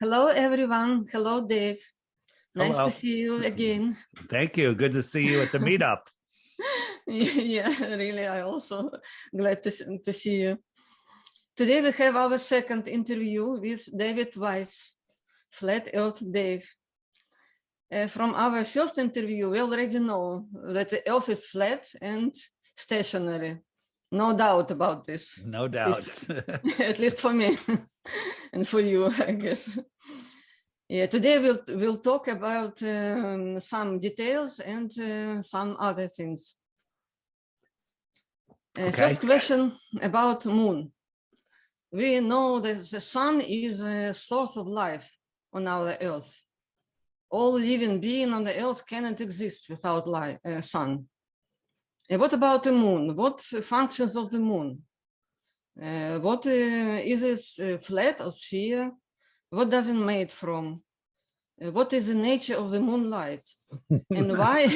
Hello, everyone. Hello, Dave. Nice to Hello. see you again. Thank you. Good to see you at the meetup. Yeah, really, I also glad to see you. Today we have our second interview with David Weiss, Flat Earth Dave. From our first interview, we already know that the Earth is flat and stationary. No doubt about this. No doubt. At least for me and for you, I guess. Yeah, today we'll talk about some details and some other things. Okay. First question about moon. We know that the sun is a source of life on our Earth. All living being on the Earth cannot exist without sun. What about the moon? What functions of the moon? What is it, flat or sphere? What does it made from? What is the nature of the moonlight? And why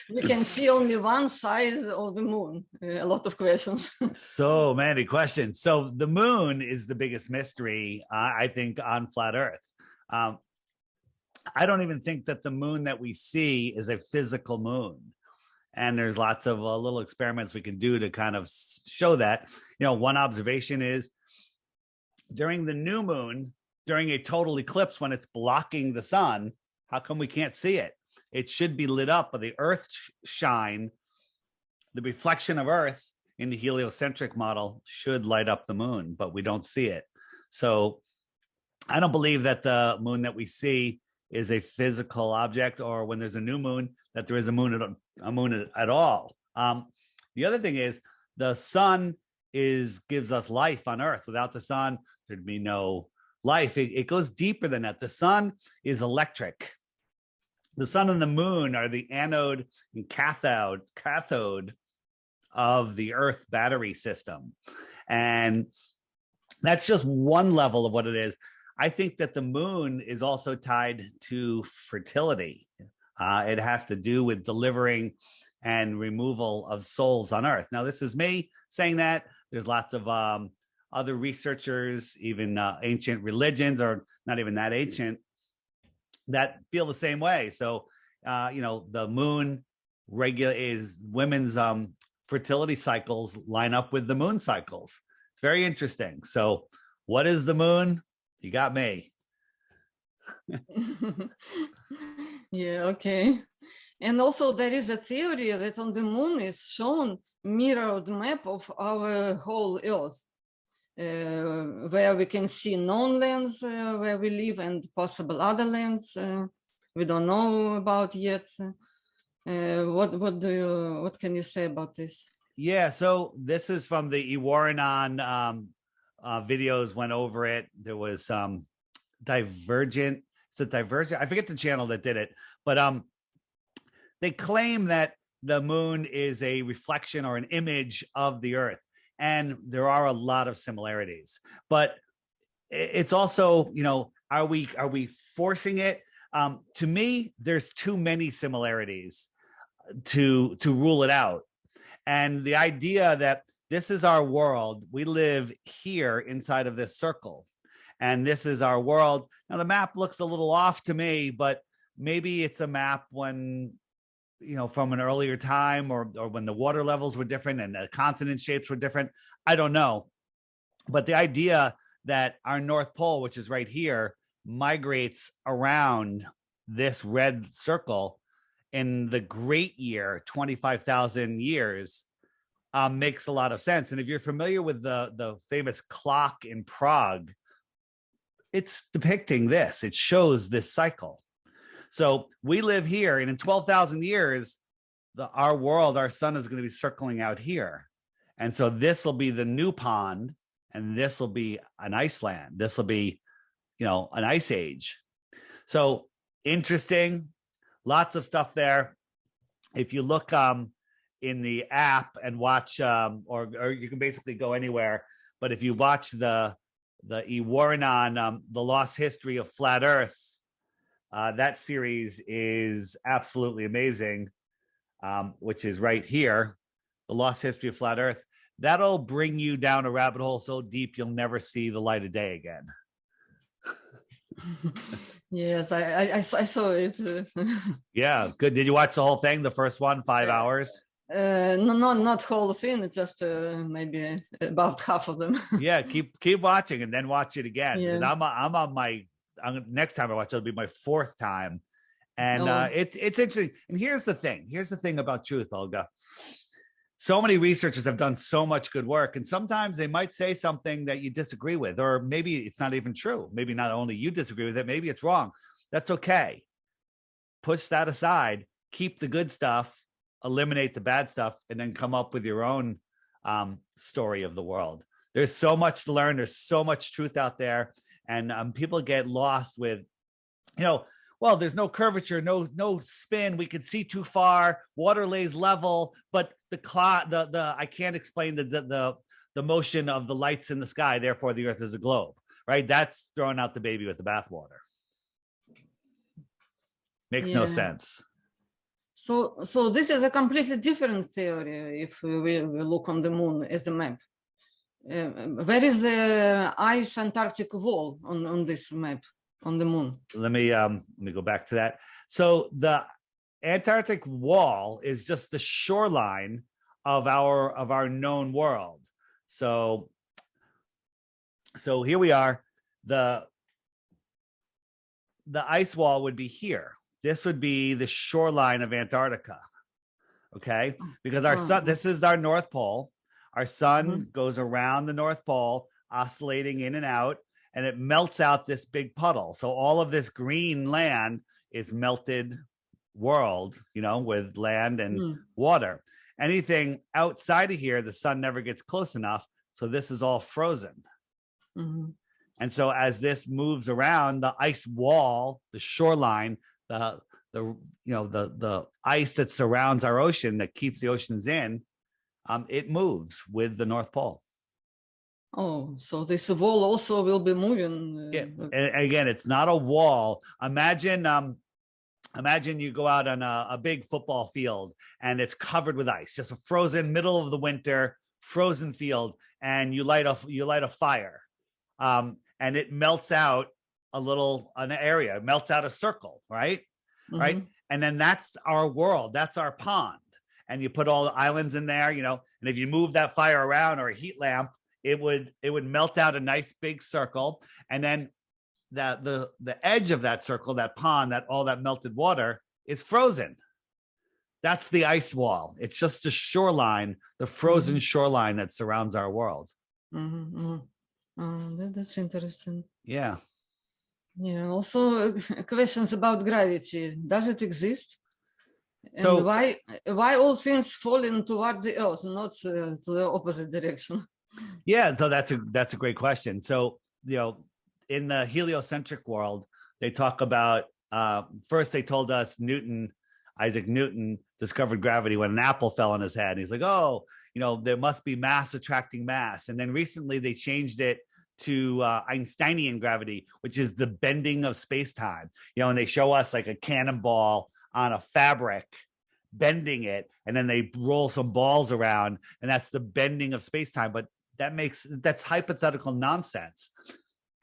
we can see only one side of the moon? A lot of questions. So many questions. So the moon is the biggest mystery, I think, on flat Earth. I don't even think that the moon that we see is a physical moon. And there's lots of little experiments we can do to kind of show that. You know, one observation is during the new moon, during a total eclipse, when it's blocking the sun, how come we can't see it? It should be lit up by the Earth shine. The reflection of Earth in the heliocentric model should light up the moon, but we don't see it. So I don't believe that the moon that we see is a physical object, or when there's a new moon, that there is a moon at all. The other thing is the sun gives us life on Earth. Without the sun, there'd be no life. It goes deeper than that. The sun is electric. The sun and the moon are the anode and cathode of the Earth battery system. And that's just one level of what it is. I think that the moon is also tied to fertility. It has to do with delivering and removal of souls on Earth. Now, this is me saying that. There's lots of other researchers, even ancient religions, or not even that ancient, that feel the same way. So, the moon is women's fertility cycles line up with the moon cycles. It's very interesting. So, what is the moon? You got me. Yeah, okay. And also there is a theory that on the moon is shown mirrored map of our whole Earth, where we can see known lands where we live and possible other lands we don't know about yet. What can you say about this? Yeah, so this is from the Iwaranon videos, went over it. There was Divergent. It's a Divergent. I forget the channel that did it, but they claim that the moon is a reflection or an image of the Earth, and there are a lot of similarities. But it's also, are we forcing it? To me, there's too many similarities to rule it out. And the idea that this is our world, we live here inside of this circle, and this is our world. Now, the map looks a little off to me, but maybe it's a map when, from an earlier time, or when the water levels were different and the continent shapes were different. I don't know. But the idea that our North Pole, which is right here, migrates around this red circle in the great year, 25,000 years, makes a lot of sense. And if you're familiar with the famous clock in Prague, it's depicting this. It shows this cycle. So we live here, and in 12,000 years, our world, our sun is going to be circling out here. And so this will be the new pond, and this will be an Iceland. This will be, an ice age. So interesting, lots of stuff there. If you look in the app and watch, or you can basically go anywhere, but if you watch the Iwaranon, The Lost History of Flat Earth, that series is absolutely amazing, which is right here, The Lost History of Flat Earth. That'll bring you down a rabbit hole so deep you'll never see the light of day again. Yes, I saw it. Yeah, good. Did you watch the whole thing? The first one, 5 hours? No, not whole thing, just maybe about half of them. Yeah, keep watching and then watch it again, because Yeah. I'm on my next time I watch it'll be my fourth time, and Oh, it's interesting. And here's the thing. Here's the thing about truth, Olga. So many researchers have done so much good work, and sometimes they might say something that you disagree with, or maybe it's not even true. Maybe not only you disagree with it, maybe it's wrong. That's okay. Push that aside. Keep the good stuff, eliminate the bad stuff, and then come up with your own story of the world. There's so much to learn. There's so much truth out there, and people get lost with, well, there's no curvature, no spin. We can see too far. Water lays level, but the I can't explain the motion of the lights in the sky. Therefore, the Earth is a globe. Right? That's throwing out the baby with the bathwater. Makes no yeah. sense. So this is a completely different theory if we look on the moon as a map. Where is the ice Antarctic wall on this map on the moon? Let me go back to that. So the Antarctic wall is just the shoreline of our known world. So here we are. The ice wall would be here. This would be the shoreline of Antarctica. Okay, because our sun, this is our North Pole. Our sun goes around the North Pole, oscillating in and out, and it melts out this big puddle. So all of this green land is melted world, with land and water. Anything outside of here, the sun never gets close enough. So this is all frozen. And so as this moves around, the ice wall, the shoreline, the ice that surrounds our ocean, that keeps the oceans in, it moves with the North Pole. Oh, so this wall also will be moving. Yeah, and again, it's not a wall. Imagine you go out on a big football field and it's covered with ice, just a frozen middle of the winter frozen field, and you light a fire, and it melts out an area, it melts out a circle, right? Right. And then that's our world. That's our pond. And you put all the islands in there, and if you move that fire around, or a heat lamp, it would melt out a nice big circle. And then the edge of that circle, that pond, all that melted water is frozen. That's the ice wall. It's just a shoreline, the frozen shoreline that surrounds our world. Oh, that's interesting. Yeah. Yeah. Also, questions about gravity. Does it exist? And So why all things falling toward the Earth, not to the opposite direction? Yeah, so that's a great question. So in the heliocentric world, they talk about first they told us Isaac Newton discovered gravity when an apple fell on his head. And he's like, oh, there must be mass attracting mass. And then recently they changed it to Einsteinian gravity, which is the bending of space-time. And they show us like a cannonball on a fabric, bending it, and then they roll some balls around, and that's the bending of space-time. But that's hypothetical nonsense.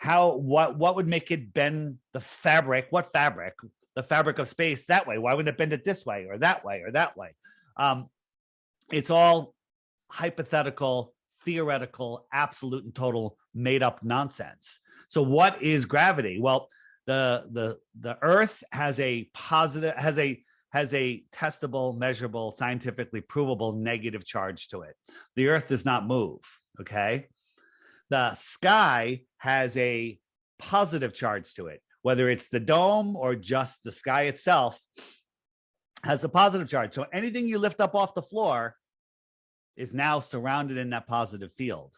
What would make it bend the fabric? What fabric? The fabric of space that way. Why wouldn't it bend it this way or that way or that way? It's all hypothetical, theoretical, absolute and total made up nonsense. So what is gravity? Well, the Earth has a testable, measurable, scientifically provable negative charge to it. The Earth does not move. Okay. The sky has a positive charge to it, whether it's the dome or just the sky itself has a positive charge. So anything you lift up off the floor is now surrounded in that positive field.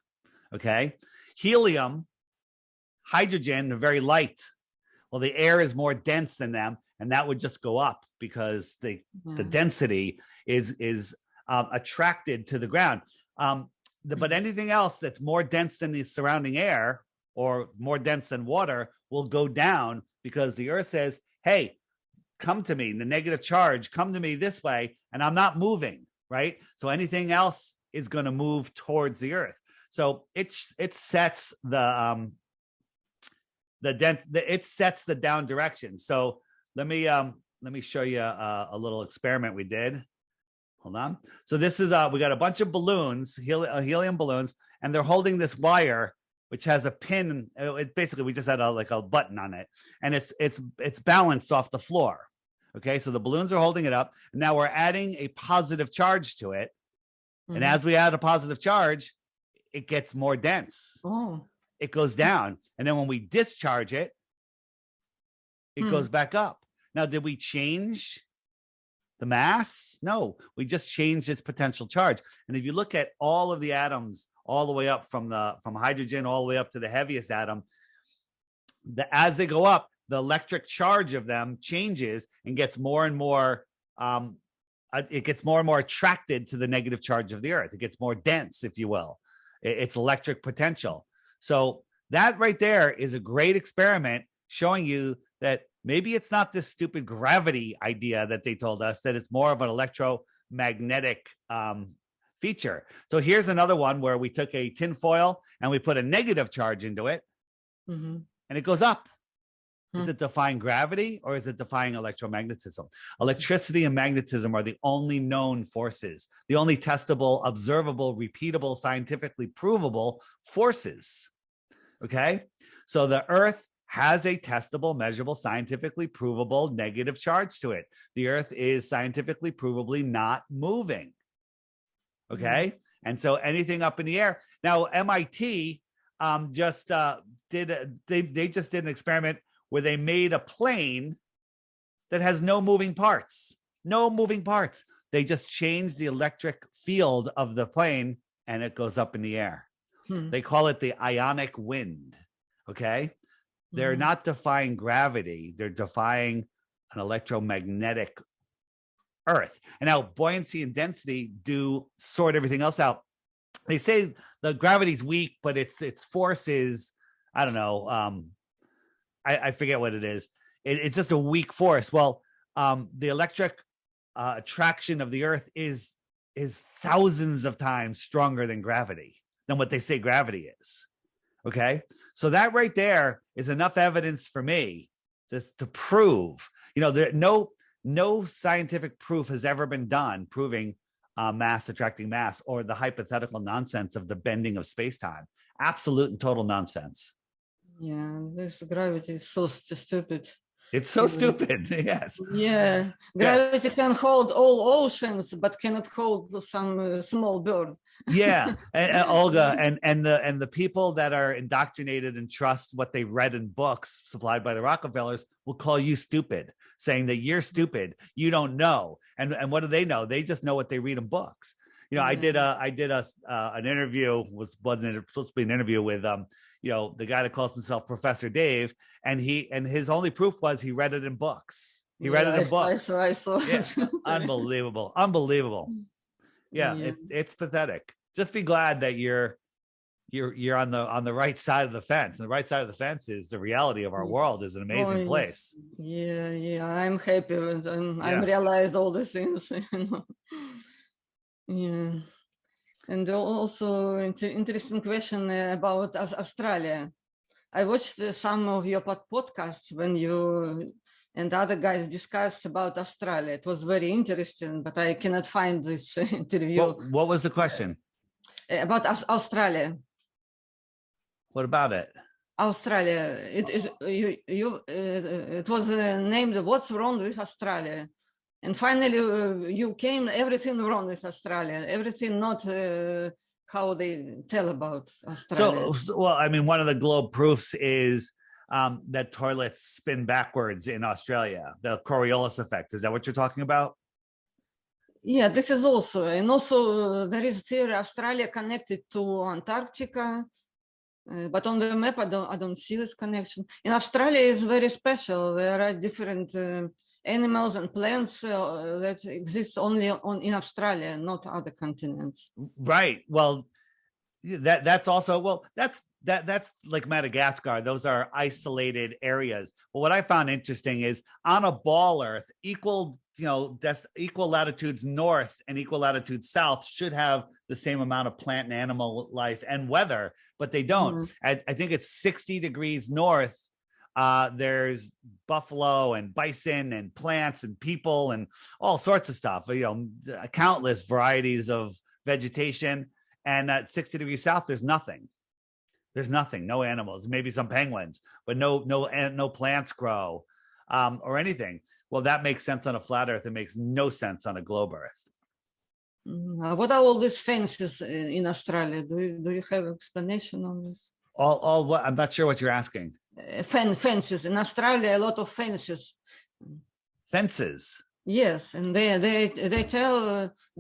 Okay. Helium, hydrogen are very light. Well, the air is more dense than them, and that would just go up because the density is attracted to the ground. But anything else that's more dense than the surrounding air or more dense than water will go down because the Earth says, hey, come to me, the negative charge, come to me this way, and I'm not moving, right? So anything else is going to move towards the Earth. So it sets the it sets the down direction. So let me show you a little experiment we did. Hold on. So this is we got a bunch of balloons, helium balloons, and they're holding this wire which has a pin. It basically, we just had a button on it, and it's balanced off the floor. Okay, so the balloons are holding it up. Now we're adding a positive charge to it, and as we add a positive charge, it gets more dense. Oh, it goes down, and then when we discharge it, it goes back up. Now, did we change the mass? No, we just changed its potential charge. And if you look at all of the atoms, all the way up from hydrogen all the way up to the heaviest atom, as they go up, the electric charge of them changes and gets more and more. It gets more and more attracted to the negative charge of the Earth. It gets more dense, if you will. It's electric potential. So that right there is a great experiment showing you that maybe it's not this stupid gravity idea that they told us, that it's more of an electromagnetic feature. So here's another one where we took a tin foil and we put a negative charge into it, and it goes up. Is it defying gravity or is it defying electromagnetism? Electricity and magnetism are the only known forces, the only testable, observable, repeatable, scientifically provable forces. Okay, so the Earth has a testable, measurable, scientifically provable negative charge to it. The Earth is scientifically provably not moving. Okay, and so anything up in the air. Now, MIT just did an experiment where they made a plane that has no moving parts. No moving parts. They just changed the electric field of the plane and it goes up in the air. They call it the ionic wind. Okay. They're not defying gravity. They're defying an electromagnetic Earth. And now buoyancy and density do sort everything else out. They say the gravity's weak, but its force is, I don't know, I forget what it is. It's just a weak force. Well, the electric attraction of the Earth is thousands of times stronger than gravity, than what they say gravity is. Okay, so that right there is enough evidence for me to prove. There no scientific proof has ever been done proving mass attracting mass, or the hypothetical nonsense of the bending of space-time. Absolute and total nonsense. Yeah, this gravity is so stupid. It's so stupid. Yes. Yeah, gravity can hold all oceans, but cannot hold some small bird. Yeah, and Olga, and the people that are indoctrinated and trust what they read in books supplied by the Rockefellers will call you stupid, saying that you're stupid, you don't know. And what do they know? They just know what they read in books. I did an interview. Wasn't supposed to be an interview with the guy that calls himself Professor Dave, and his only proof was he read it in books. He read it in books. I saw yeah. Unbelievable. Yeah, it's pathetic. Just be glad that you're on the right side of the fence. And the right side of the fence is the reality of our world is an amazing place. Yeah, I'm happy with I realized all the things. Yeah. And also interesting question about Australia. I watched some of your podcasts when you and other guys discussed about Australia. It was very interesting, but I cannot find this interview. What was the question? About Australia. What about it? Australia. It was named "What's Wrong with Australia?" And finally, you came everything wrong with Australia. Everything not how they tell about Australia. So, well, I mean, one of the globe proofs is that toilets spin backwards in Australia, the Coriolis effect. Is that what you're talking about? Yeah, this is also, and also there is theory Australia connected to Antarctica, but on the map I don't see this connection. In Australia is very special. There are different animals and plants that exist only in Australia, not other continents. Right. Well, that's also that's like Madagascar. Those are isolated areas. But what I found interesting is on a ball Earth, equal latitudes north and equal latitudes south should have the same amount of plant and animal life and weather, but they don't. I think it's 60 degrees north There's buffalo and bison and plants and people and all sorts of stuff, countless varieties of vegetation. And at 60 degrees south, there's nothing. There's nothing, no animals, maybe some penguins, but no plants grow or anything. Well, that makes sense on a flat earth. It makes no sense on a globe earth. What are all these fences in Australia? Do you have explanation on this? All what? I'm not sure what you're asking. Fences in Australia, a lot of fences. Fences. Yes, and they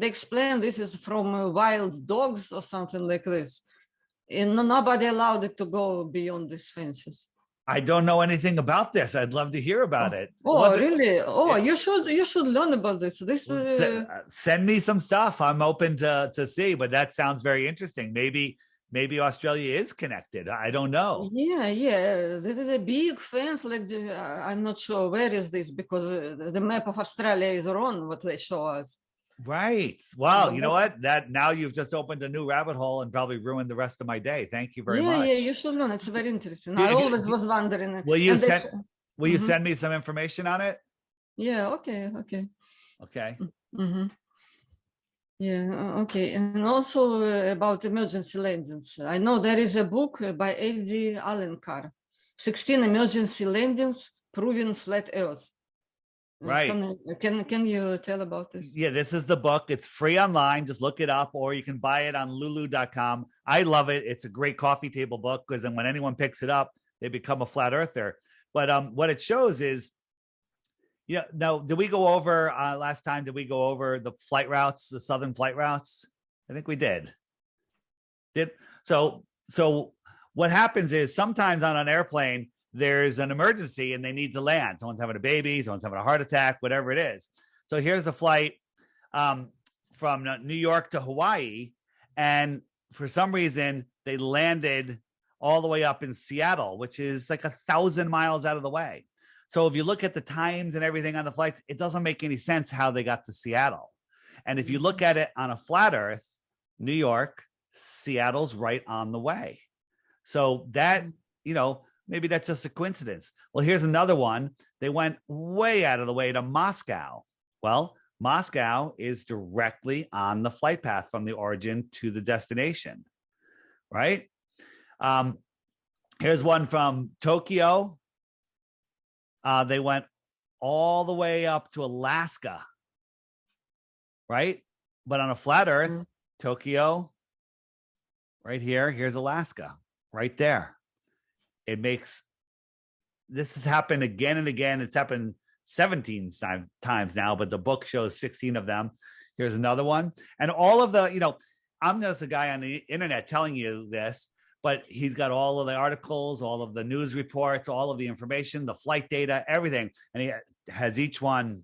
explain this is from wild dogs or something like this, and nobody allowed it to go beyond these fences. I don't know anything about this. I'd love to hear about it. Really? You should learn about this. Send me some stuff. I'm open to see, but that sounds very interesting. Maybe Australia is connected. I don't know. Yeah. There is a big fence. I'm not sure where is this, because the map of Australia is wrong. What they show us. Right. Wow. You know what? That now you've just opened a new rabbit hole and probably ruined the rest of my day. Thank you very much. Yeah, you should learn. It's very interesting. I always was wondering. Will you send me some information on it? Yeah. Okay. Mm-hmm. Yeah. Okay. And also about emergency landings. I know there is a book by A.D. Alencar, 16 emergency landings proving flat Earth. Right. Can you tell about this? Yeah, this is the book. It's free online. Just look it up, or you can buy it on lulu.com. I love it. It's a great coffee table book, because then when anyone picks it up, they become a flat earther. But what it shows is, now, did we go over last time? Did we go over the flight routes, the southern flight routes? I think we did. So what happens is sometimes on an airplane, there's an emergency and they need to land. Someone's having a baby, someone's having a heart attack, whatever it is. So here's a flight from New York to Hawaii. And for some reason, they landed all the way up in Seattle, which is like 1,000 miles out of the way. So if you look at the times and everything on the flights, it doesn't make any sense how they got to Seattle. And if you look at it on a flat earth, New York, Seattle's right on the way. So that, maybe that's just a coincidence. Well, here's another one. They went way out of the way to Moscow. Well, Moscow is directly on the flight path from the origin to the destination, right? Here's one from Tokyo. They went all the way up to Alaska, right? But on a flat earth, Tokyo, right here, here's Alaska, right there. This has happened again and again. It's happened 17 times now, but the book shows 16 of them. Here's another one. And all of the, I'm just a guy on the internet telling you this, but he's got all of the articles, all of the news reports, all of the information, the flight data, everything. And he has each one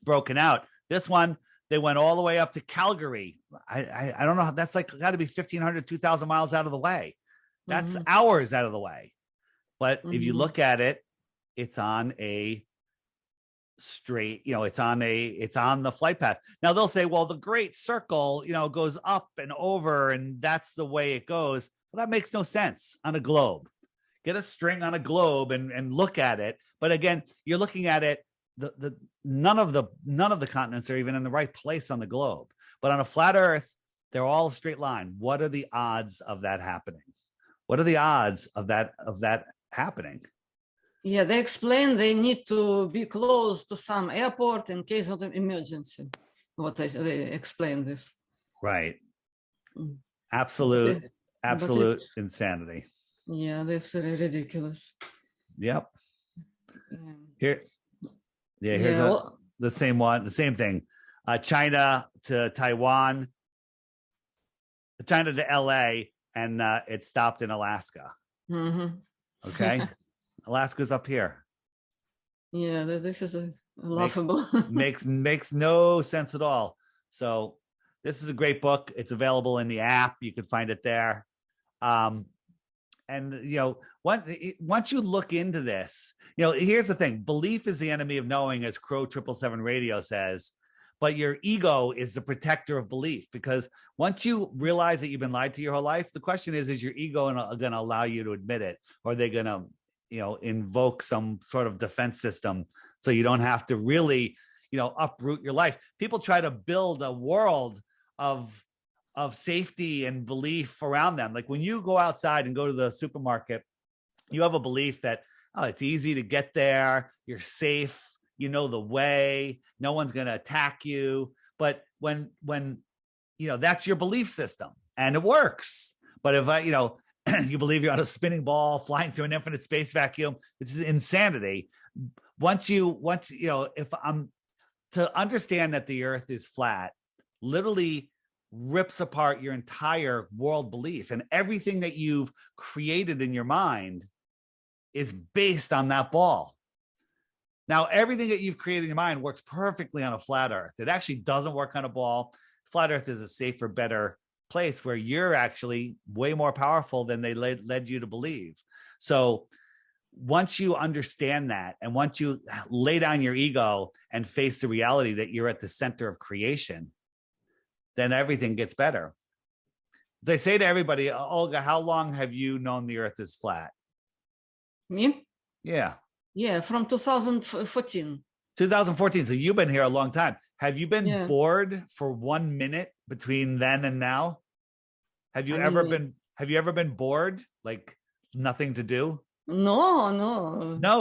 broken out. This one, they went all the way up to Calgary. I don't know. That's got to be 1,500, 2,000 miles out of the way. That's hours out of the way. But if you look at it, it's on a straight, it's on the flight path. Now they'll say, well, the Great Circle, goes up and over, and that's the way it goes. Well, that makes no sense on a globe. Get a string on a globe and look at it. But again, you're looking at it. None of the continents are even in the right place on the globe. But on a flat Earth, they're all a straight line. What are the odds of that happening? What are the odds of that happening? Yeah, they explain they need to be close to some airport in case of an emergency. They explain this. Right. Absolute insanity. Yeah, that's ridiculous. Yep. Here's the same one, the same thing. China to Taiwan, China to LA, and it stopped in Alaska. Okay. Alaska's up here. Yeah, this is laughable. makes no sense at all. So this is a great book. It's available in the app. You can find it there. And once you look into this, here's the thing: belief is the enemy of knowing, as Crow 777 Radio says. But your ego is the protector of belief, because once you realize that you've been lied to your whole life, the question is your ego going to allow you to admit it, or are they going to invoke some sort of defense system so you don't have to really, uproot your life. People try to build a world of safety and belief around them. Like when you go outside and go to the supermarket, you have a belief that, oh, it's easy to get there. You're safe. You know the way. No one's going to attack you. But when that's your belief system and it works. But if you believe you're on a spinning ball flying through an infinite space vacuum, it's insanity. If I'm to understand that the earth is flat, literally rips apart your entire world belief, and everything that you've created in your mind is based on that ball. Now, everything that you've created in your mind works perfectly on a flat earth. It actually doesn't work on a ball. Flat earth is a safer, better place where you're actually way more powerful than they led you to believe. So once you understand that, and once you lay down your ego and face the reality that you're at the center of creation, then everything gets better. As I say to everybody, Olga, how long have you known the earth is flat? Me? Yeah. Yeah, from 2014. 2014. So you've been here a long time. Have you been bored for 1 minute between then and now? Have you ever been bored? Like nothing to do? No,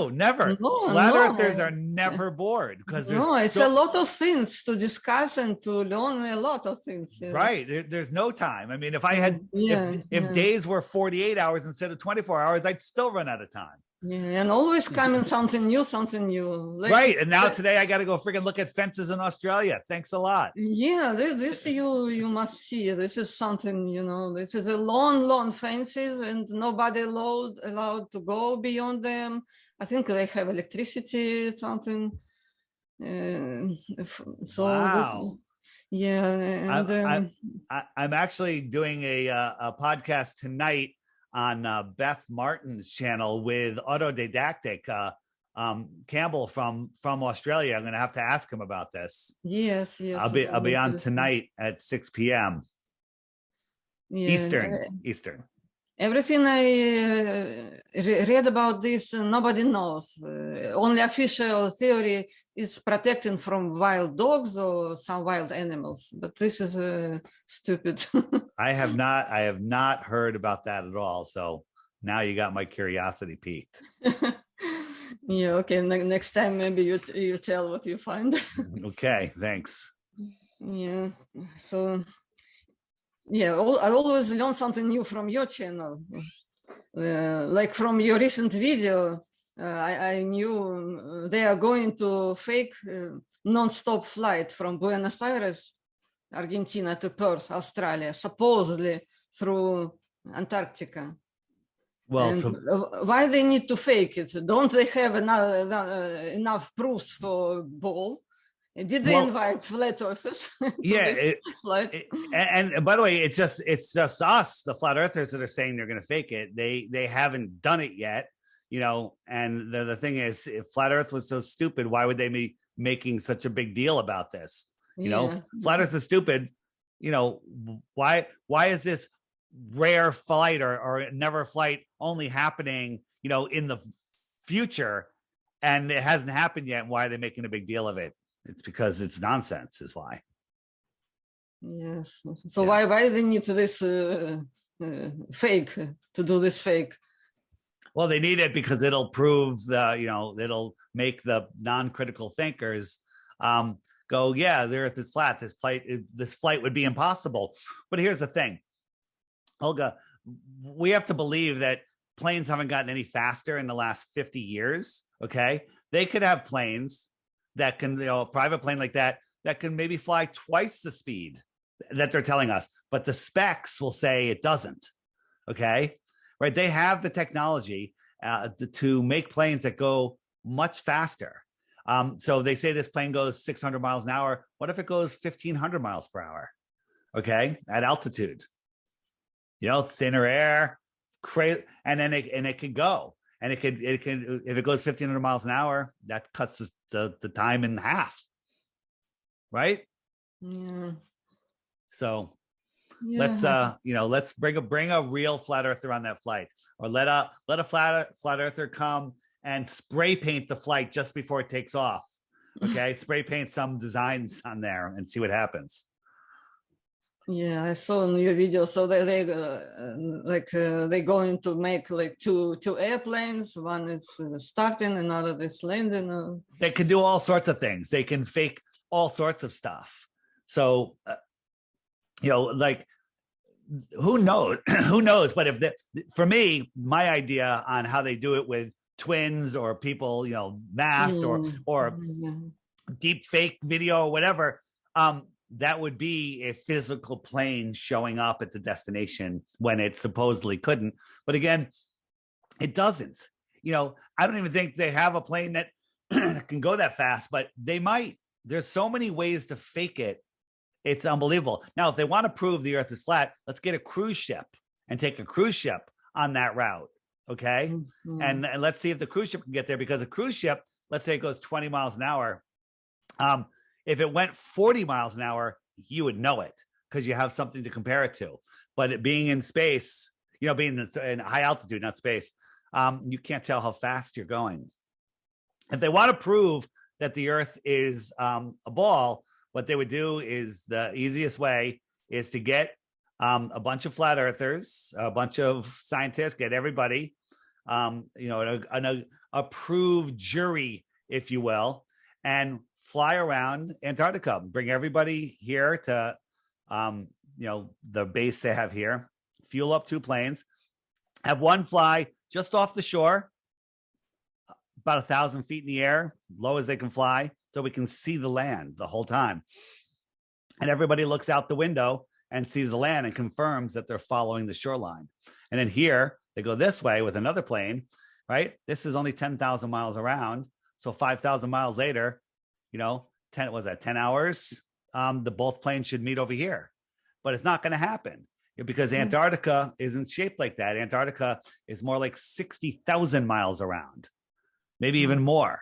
never. Flat earthers are never bored because it's a lot of things to discuss and to learn a lot of things. Right. There's no time. I mean, if I had, if days were 48 hours instead of 24 hours, I'd still run out of time. Yeah, and always coming something new. Like, right. And now today I got to go freaking look at fences in Australia. Thanks a lot. Yeah, this you must see. This is something, this is a long fences and nobody allowed to go beyond them. I think they have electricity, something. Wow. And I'm actually doing a podcast tonight on Beth Martin's channel with Autodidactic Campbell from Australia. I'm going to have to ask him about this. Yes. I'll be on tonight at 6 p.m. Eastern. Everything I read about this, nobody knows. Only official theory is protecting from wild dogs or some wild animals, but this is stupid. I have not heard about that at all. So now you got my curiosity piqued. Yeah. Okay. Next time, maybe you tell what you find. Okay. Thanks. Yeah. So. Yeah, I always learn something new from your channel. Like from your recent video, I knew they are going to fake non-stop flight from Buenos Aires, Argentina to Perth, Australia, supposedly through Antarctica. Well, why they need to fake it? Don't they have enough proofs for ball? Did they invite flat earthers? Yeah. And by the way, it's just us, the flat earthers, that are saying they're going to fake it. They haven't done it yet, and the thing is, if flat earth was so stupid, why would they be making such a big deal about this? Flat earth is stupid. Why is this rare flight or never flight only happening, in the future, and it hasn't happened yet? Why are they making a big deal of it? It's because it's nonsense, is why. Yes. So why they need this fake, to do this fake? Well, they need it because it'll prove it'll make the non-critical thinkers go, yeah, the earth is flat. This flight would be impossible. But here's the thing, Olga, we have to believe that planes haven't gotten any faster in the last 50 years. Okay. They could have planes that can, a private plane like that can maybe fly twice the speed that they're telling us, but the specs will say it doesn't. Okay. Right. They have the technology to make planes that go much faster. So they say this plane goes 600 miles an hour. What if it goes 1,500 miles per hour? Okay. At altitude, thinner air, crazy. And then it could go. And it can, if it goes 1,500 miles an hour, that cuts the time in half. Right? Yeah. So. let's Yeah. let's bring a real flat earther on that flight, or let a flat earther come and spray paint the flight just before it takes off. Okay, spray paint some designs on there and see what happens. Yeah, I saw in your video. So they going to make like two airplanes. One is starting, another is landing. They can do all sorts of things. They can fake all sorts of stuff. So like, who knows? Who knows? But for me, my idea on how they do it with twins or people, masked or deep fake video or whatever, that would be a physical plane showing up at the destination when it supposedly couldn't. But again, it doesn't. I don't even think they have a plane that can go that fast, but they might. There's so many ways to fake it. It's unbelievable. Now, if they want to prove the Earth is flat, let's get a cruise ship and take a cruise ship on that route. Okay. Mm-hmm. And let's see if the cruise ship can get there, because a cruise ship, let's say it goes 20 miles an hour. If it went 40 miles an hour, you would know it because you have something to compare it to. But it being in space, being in high altitude, not space, you can't tell how fast you're going. If they want to prove that the Earth is a ball, what they would do is, the easiest way is to get a bunch of flat earthers, a bunch of scientists, get everybody, an approved jury, if you will, and fly around Antarctica, bring everybody here to, the base they have here, fuel up 2 planes, have one fly just off the shore, about 1,000 feet in the air, low as they can fly, so we can see the land the whole time. And everybody looks out the window and sees the land and confirms that they're following the shoreline. And then here, they go this way with another plane, right? This is only 10,000 miles around. So 5,000 miles later, 10 hours, the both planes should meet over here. But it's not going to happen because Antarctica isn't shaped like that. Antarctica is more like 60,000 miles around, maybe even more,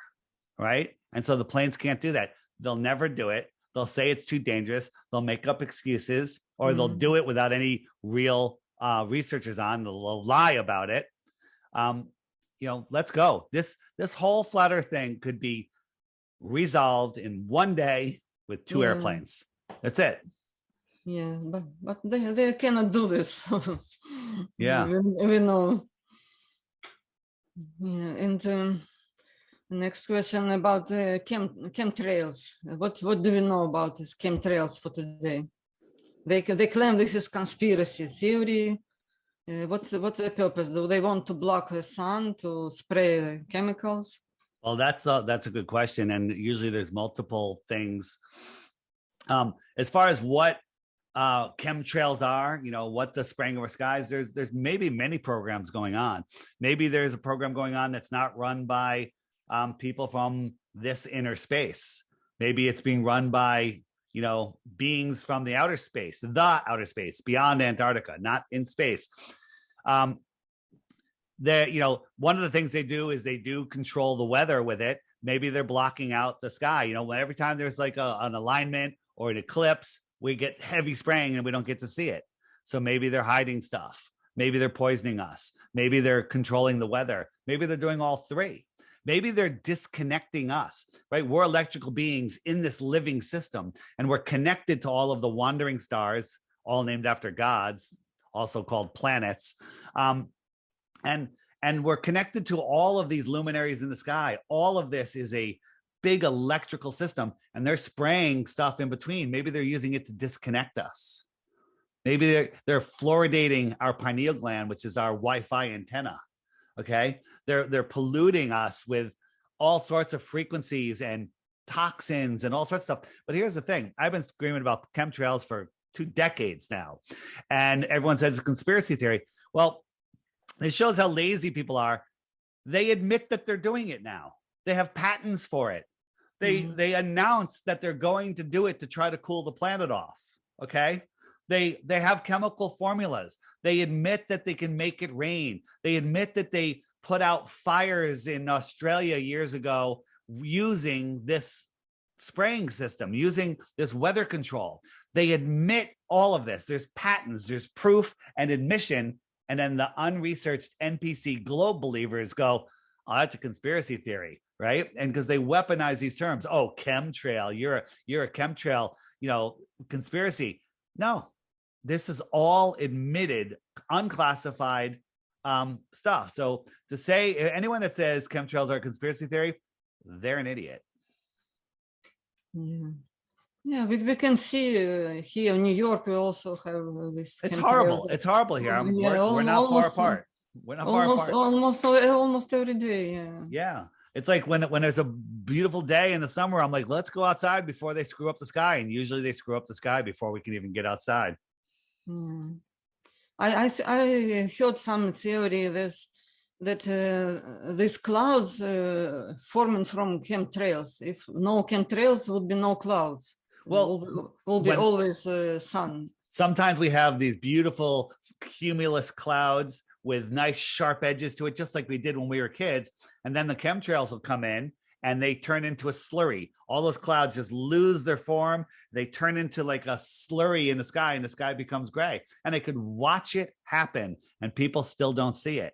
right? And so the planes can't do that. They'll never do it. They'll say it's too dangerous. They'll make up excuses, or they'll do it without any real researchers on. They'll lie about it. Let's go. This whole flat Earth thing could be resolved in one day with 2 airplanes. That's it. Yeah, but they cannot do this. Yeah, we know. Yeah, and next question about chemtrails. What do we know about these chemtrails for today? They claim this is conspiracy theory. What's the purpose? Do they want to block the sun to spray chemicals? Well, that's a good question, and usually there's multiple things. As far as what chemtrails are, what the spraying over skies, there's maybe many programs going on. Maybe there's a program going on that's not run by people from this inner space. Maybe it's being run by beings from the outer space, beyond Antarctica, not in space. One of the things they do is they do control the weather with it. Maybe they're blocking out the sky. When every time there's like an alignment or an eclipse, we get heavy spraying and we don't get to see it. So maybe they're hiding stuff. Maybe they're poisoning us. Maybe they're controlling the weather. Maybe they're doing all 3. Maybe they're disconnecting us, right? We're electrical beings in this living system, and we're connected to all of the wandering stars, all named after gods, also called planets. And we're connected to all of these luminaries in the sky. All of this is a big electrical system, and they're spraying stuff in between. Maybe they're using it to disconnect us. Maybe they're fluoridating our pineal gland, which is our Wi-Fi antenna. Okay, they're polluting us with all sorts of frequencies and toxins and all sorts of stuff. But here's the thing: I've been screaming about chemtrails for 2 decades now, and everyone says it's a conspiracy theory. Well, it shows how lazy people are. They admit that they're doing it now. They have patents for it. They announce that they're going to do it to try to cool the planet off. Okay. They have chemical formulas. They admit that they can make it rain. They admit that they put out fires in Australia years ago using this spraying system, using this weather control. They admit all of this. There's patents, there's proof and admission. And then the unresearched NPC globe believers go, oh, that's a conspiracy theory, right? And because they weaponize these terms, oh, chemtrail, you're a chemtrail, conspiracy. No, this is all admitted, unclassified stuff. So to say anyone that says chemtrails are a conspiracy theory, they're an idiot. Yeah, we can see here in New York, we also have this. It's horrible. It's horrible here. We're not far apart. We're not far apart. Almost every day. Yeah. It's like when there's a beautiful day in the summer, I'm like, let's go outside before they screw up the sky. And usually they screw up the sky before we can even get outside. Yeah. I heard some theory that these clouds forming from chemtrails. If no chemtrails, would be no clouds. Well, will be always sun. Sometimes we have these beautiful cumulus clouds with nice sharp edges to it, just like we did when we were kids. And then the chemtrails will come in and they turn into a slurry. All those clouds just lose their form. They turn into like a slurry in the sky, and the sky becomes gray. And they could watch it happen, and people still don't see it,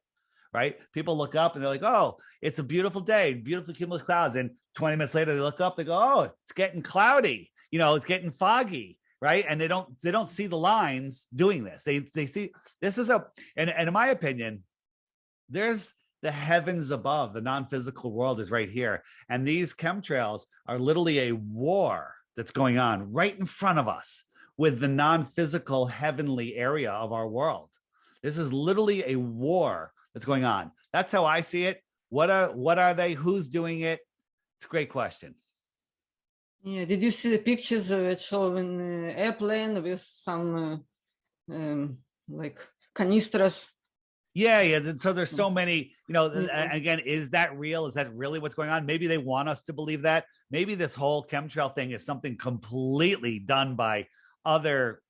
right? People look up and they're like, oh, it's a beautiful day, beautiful cumulus clouds. And 20 minutes later, they look up, they go, oh, it's getting cloudy. It's getting foggy. Right. And they don't see the lines doing this. They see this is and in my opinion, there's the heavens above. The non-physical world is right here. And these chemtrails are literally a war that's going on right in front of us with the non-physical heavenly area of our world. This is literally a war that's going on. That's how I see it. What are they? Who's doing it? It's a great question. Yeah, did you see the pictures of it showing an airplane with some like canistras? Yeah. So there's so many, again, is that real? Is that really what's going on? Maybe they want us to believe that. Maybe this whole chemtrail thing is something completely done by other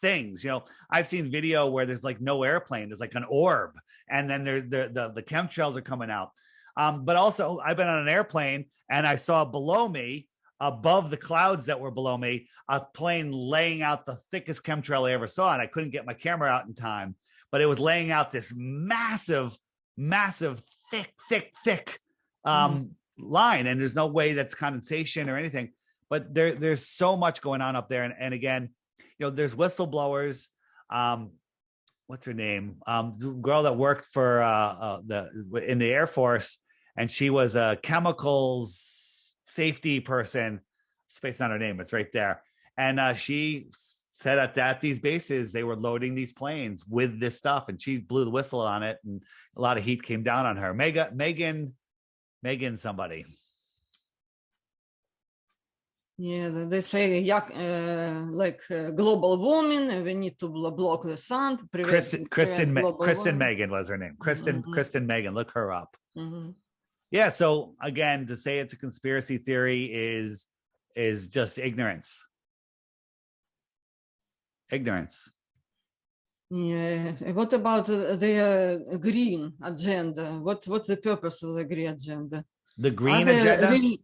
things. I've seen video where there's like no airplane, there's like an orb, and then the chemtrails are coming out. But also I've been on an airplane and I saw below me, above the clouds that were below me, a plane laying out the thickest chemtrail I ever saw. And I couldn't get my camera out in time, but it was laying out this massive, thick line. And there's no way that's condensation or anything, but there's so much going on up there. And again, there's whistleblowers. What's her name? The girl that worked for in the Air Force, and she was a chemicals safety person. Space on her name, it's right there. And she said at these bases they were loading these planes with this stuff, and she blew the whistle on it, and a lot of heat came down on her. Megan somebody. Yeah, they say global warming. We need to block the sun. Kristen Megan was her name. Kristen Megan. Look her up. Mm-hmm. Yeah. So again, to say it's a conspiracy theory is just ignorance. Ignorance. Yeah. What about the green agenda? What's the purpose of the green agenda? The green agenda?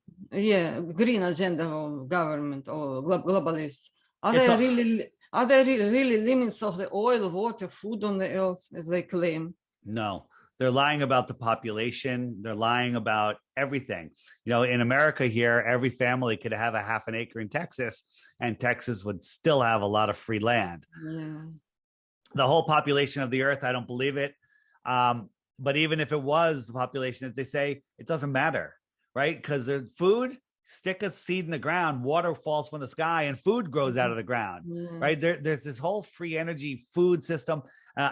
Green agenda of government or globalists. Are there really limits of the oil, water, food on the earth, as they claim? No, they're lying about the population. They're lying about everything. In America here, every family could have a half an acre in Texas, and Texas would still have a lot of free land. Yeah. The whole population of the earth, I don't believe it. But even if it was the population, that they say, it doesn't matter, right? Because the food, stick a seed in the ground, water falls from the sky, and food grows out of the ground, right? There's this whole free energy food system.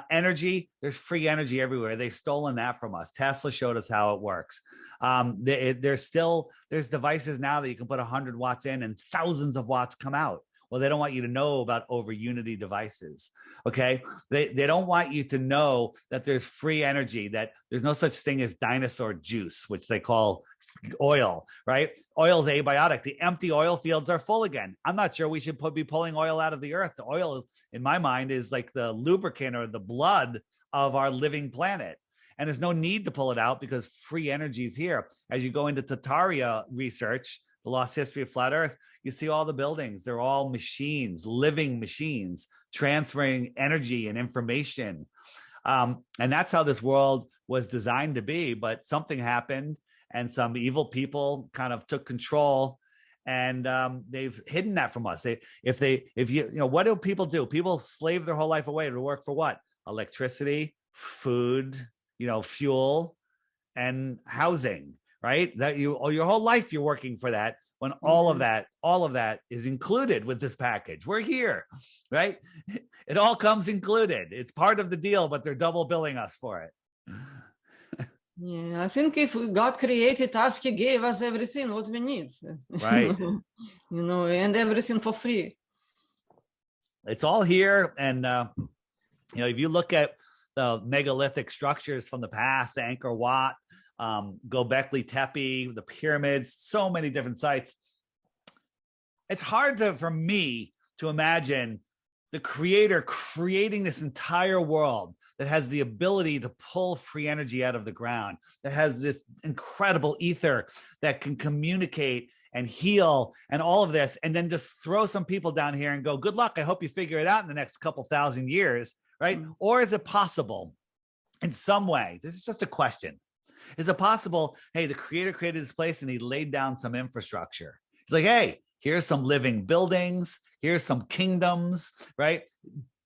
Energy, there's free energy everywhere. They've stolen that from us. Tesla showed us how it works. There's devices now that you can put 100 watts in and thousands of watts come out. Well, they don't want you to know about over unity devices. Okay. They don't want you to know that there's free energy, that there's no such thing as dinosaur juice, which they call oil, right? Oil is abiotic. The empty oil fields are full again. I'm not sure we should be pulling oil out of the earth. The oil, in my mind, is like the lubricant or the blood of our living planet. And there's no need to pull it out because free energy is here. As you go into Tataria research, The Lost History of Flat Earth, you see all the buildings. They're all machines, living machines, transferring energy and information. And that's how this world was designed to be. But something happened and some evil people kind of took control, and they've hidden that from us. What do people do? People slave their whole life away to work for what? Electricity, food, fuel, and housing, right? That your whole life you're working for that, when all of that is included with this package. We're here, right? It all comes included. It's part of the deal, but they're double billing us for it. Yeah, I think if God created us, He gave us everything what we need. Right. And everything for free. It's all here. And, if you look at the megalithic structures from the past, the Angkor Wat, Göbekli Tepe, the pyramids, so many different sites. It's hard for me to imagine the creator creating this entire world that has the ability to pull free energy out of the ground, that has this incredible ether that can communicate and heal and all of this, and then just throw some people down here and go, good luck. I hope you figure it out in the next couple thousand years, right? Mm-hmm. Or is it possible in some way? This is just a question. Is it possible, hey, the creator created this place and he laid down some infrastructure. He's like, hey, here's some living buildings. Here's some kingdoms, right?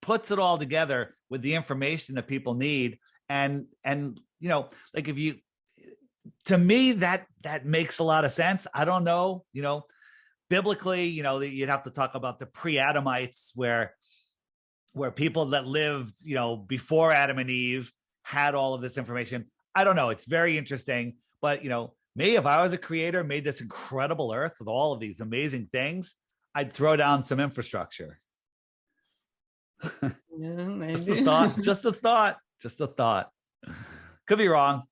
Puts it all together with the information that people need. And to me, that makes a lot of sense. I don't know, biblically, you'd have to talk about the pre-Adamites where people that lived, before Adam and Eve had all of this information. I don't know. It's very interesting. But, me, if I was a creator, made this incredible earth with all of these amazing things, I'd throw down some infrastructure. Yeah, maybe. Just a thought. Could be wrong.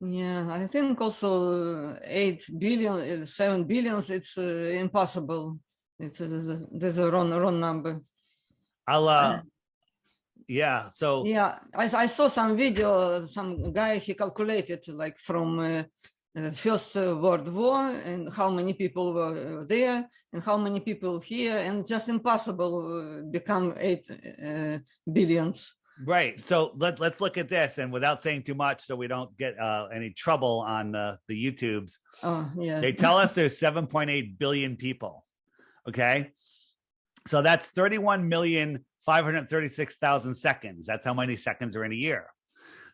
Yeah, I think also 8 billion, 7 billions, it's impossible. There's a wrong number. So I saw some video, some guy, he calculated like from First World War and how many people were there and how many people here, and just impossible become 8 billions. Right. So let's look at this, and without saying too much so we don't get any trouble on the YouTubes. Oh, yeah. They tell us there's 7.8 billion people. Okay. So that's 31,536,000 seconds. That's how many seconds are in a year.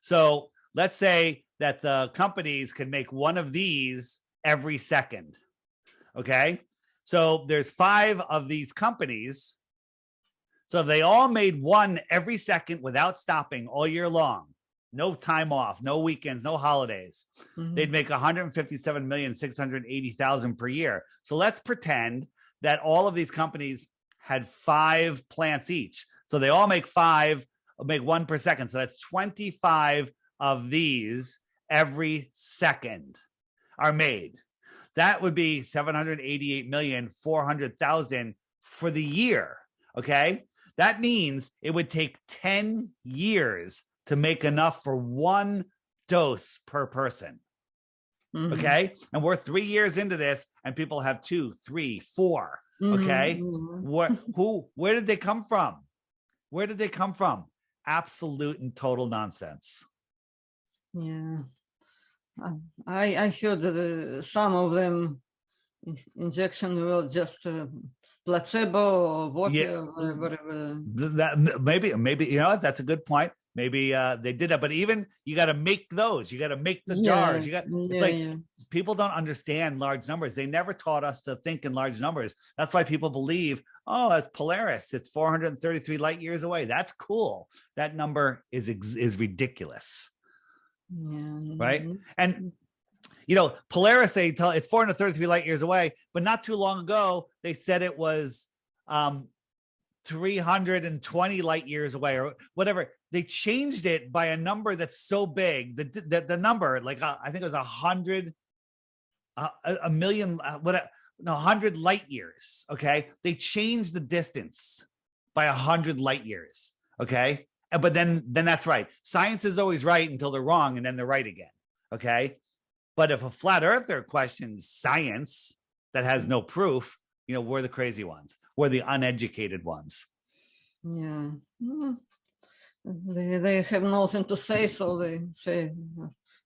So let's say that the companies can make one of these every second. Okay. So there's 5 of these companies. So they all made one every second without stopping all year long. No time off, no weekends, no holidays. Mm-hmm. They'd make 157,680,000 per year. So let's pretend that all of these companies had 5 plants each. So they all make 1 per second. So that's 25 of these every second are made. That would be 788,400,000 for the year. Okay. That means it would take 10 years to make enough for 1 dose per person. Mm-hmm. Okay. And we're 3 years into this and people have 2, 3, 4. Okay. Mm-hmm. Where did they come from? Where did they come from? Absolute and total nonsense. Yeah. I heard that some of them injection were just placebo or whatever. That maybe that's a good point. Maybe they did that, but even you got to make those. You got to make the jars. People don't understand large numbers. They never taught us to think in large numbers. That's why people believe, oh, that's Polaris. It's 433 light years away. That's cool. That number is ridiculous. Yeah. Right. And Polaris, they tell it's 433 light years away, but not too long ago, they said it was 320 light years away or whatever. They changed it by a number that's so big. The number, like I think it was 100, a million, 100 light years. Okay. They changed the distance by 100 light years. Okay. But then that's right. Science is always right until they're wrong, and then they're right again. Okay. But if a flat earther questions science that has no proof, we're the crazy ones. We're the uneducated ones. Yeah. They have nothing to say, so they say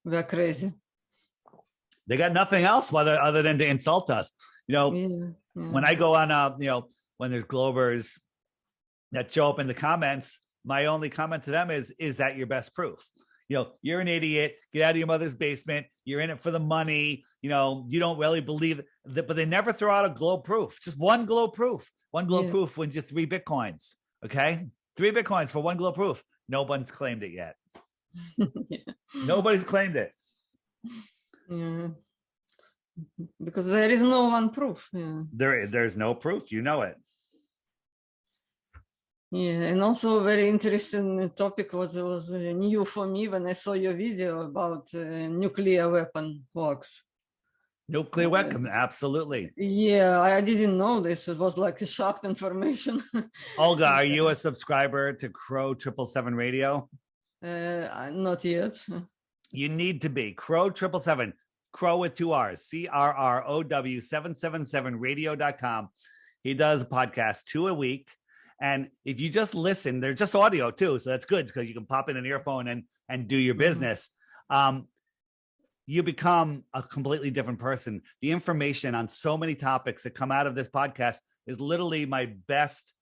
we're crazy. They got nothing else other than to insult us. When I go on, when there's Globers that show up in the comments, my only comment to them is that your best proof? You're an idiot. Get out of your mother's basement. You're in it for the money. You don't really believe that, but they never throw out a globe proof. Just one globe proof. One globe proof wins you 3 Bitcoins. Okay. 3 Bitcoins for one globe proof. No one's claimed it yet. Nobody's claimed it. Yeah. Because there is no one proof. Yeah. There's no proof. You know it. Yeah, and also a very interesting topic was new for me when I saw your video about nuclear weapon hoax. Nuclear weapon, absolutely. Yeah, I didn't know this. It was like a shocked information. Olga, are you a subscriber to Crow 777 Radio? Not yet. You need to be. Crow 777. Crow with 2 R's. CRROW 777radio.com. He does a podcast 2 a week. And if you just listen, there's just audio too. So that's good because you can pop in an earphone and do your business. You become a completely different person. The information on so many topics that come out of this podcast is literally my best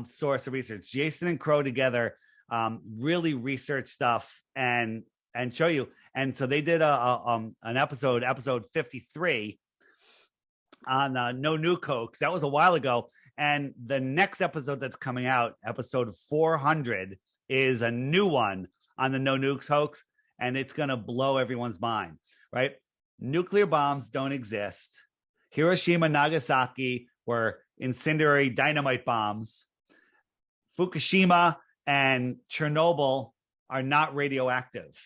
source of research. Jason and Crow together really research stuff and show you. And so they did an episode 53 on no nuke hoax. That was a while ago. And the next episode that's coming out, episode 400, is a new one on the no nukes hoax. And it's going to blow everyone's mind, right? Nuclear bombs don't exist. Hiroshima, Nagasaki were incendiary dynamite bombs. Fukushima and Chernobyl are not radioactive.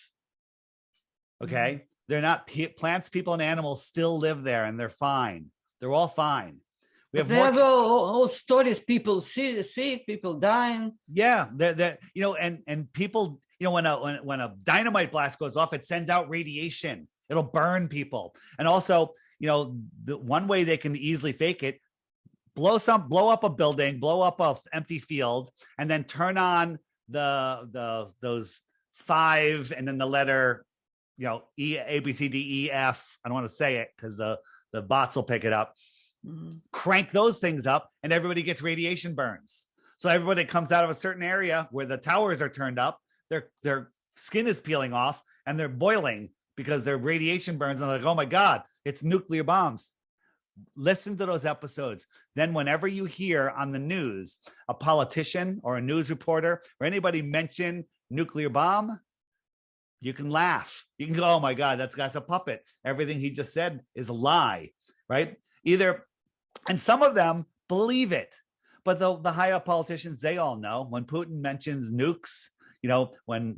Okay? They're not plants, people, and animals still live there and they're fine. They're all fine. We have all stories people see people dying. Yeah, and people, when a dynamite blast goes off, it sends out radiation. It'll burn people. And also, the one way they can easily fake it, blow up a building, blow up a empty field, and then turn on those 5 and then the letter, E, A, B, C, D, E, F. I don't want to say it because the bots will pick it up. Crank those things up and everybody gets radiation burns. So everybody comes out of a certain area where the towers are turned up, their skin is peeling off and they're boiling because their radiation burns, and they're like, oh my God, it's nuclear bombs. Listen to those episodes. Then whenever you hear on the news a politician or a news reporter or anybody mention nuclear bomb, you can laugh. You can go, oh my God, that guy's a puppet. Everything he just said is a lie, right? And some of them believe it, but the high up politicians, they all know when Putin mentions nukes, when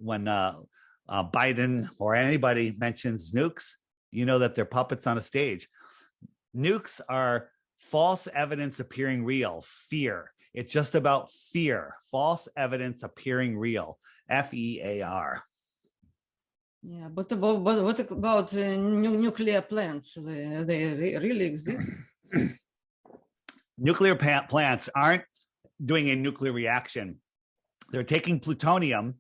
Biden or anybody mentions nukes, that they're puppets on a stage. Nukes are false evidence appearing real, fear. It's just about fear, false evidence appearing real, FEAR. Yeah, but what about nuclear plants? They really exist. Nuclear plants aren't doing a nuclear reaction. They're taking plutonium,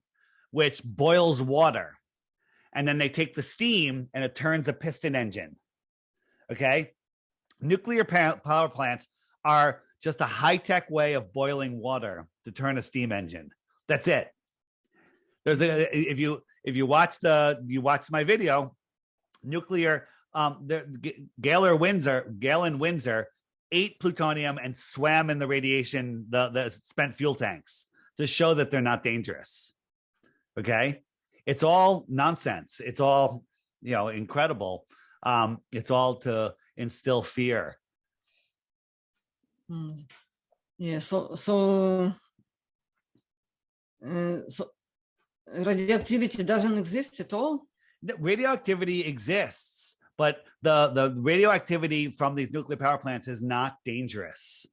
which boils water, and then they take the steam and it turns a piston engine. Okay? Nuclear power plants are just a high-tech way of boiling water to turn a steam engine. That's it. If you watch my video, nuclear, Galen Windsor ate plutonium and swam in the radiation, the spent fuel tanks to show that they're not dangerous. Okay. It's all nonsense. It's all, incredible. It's all to instill fear. Yeah. So radioactivity doesn't exist at all? Radioactivity exists, but the radioactivity from these nuclear power plants is not dangerous.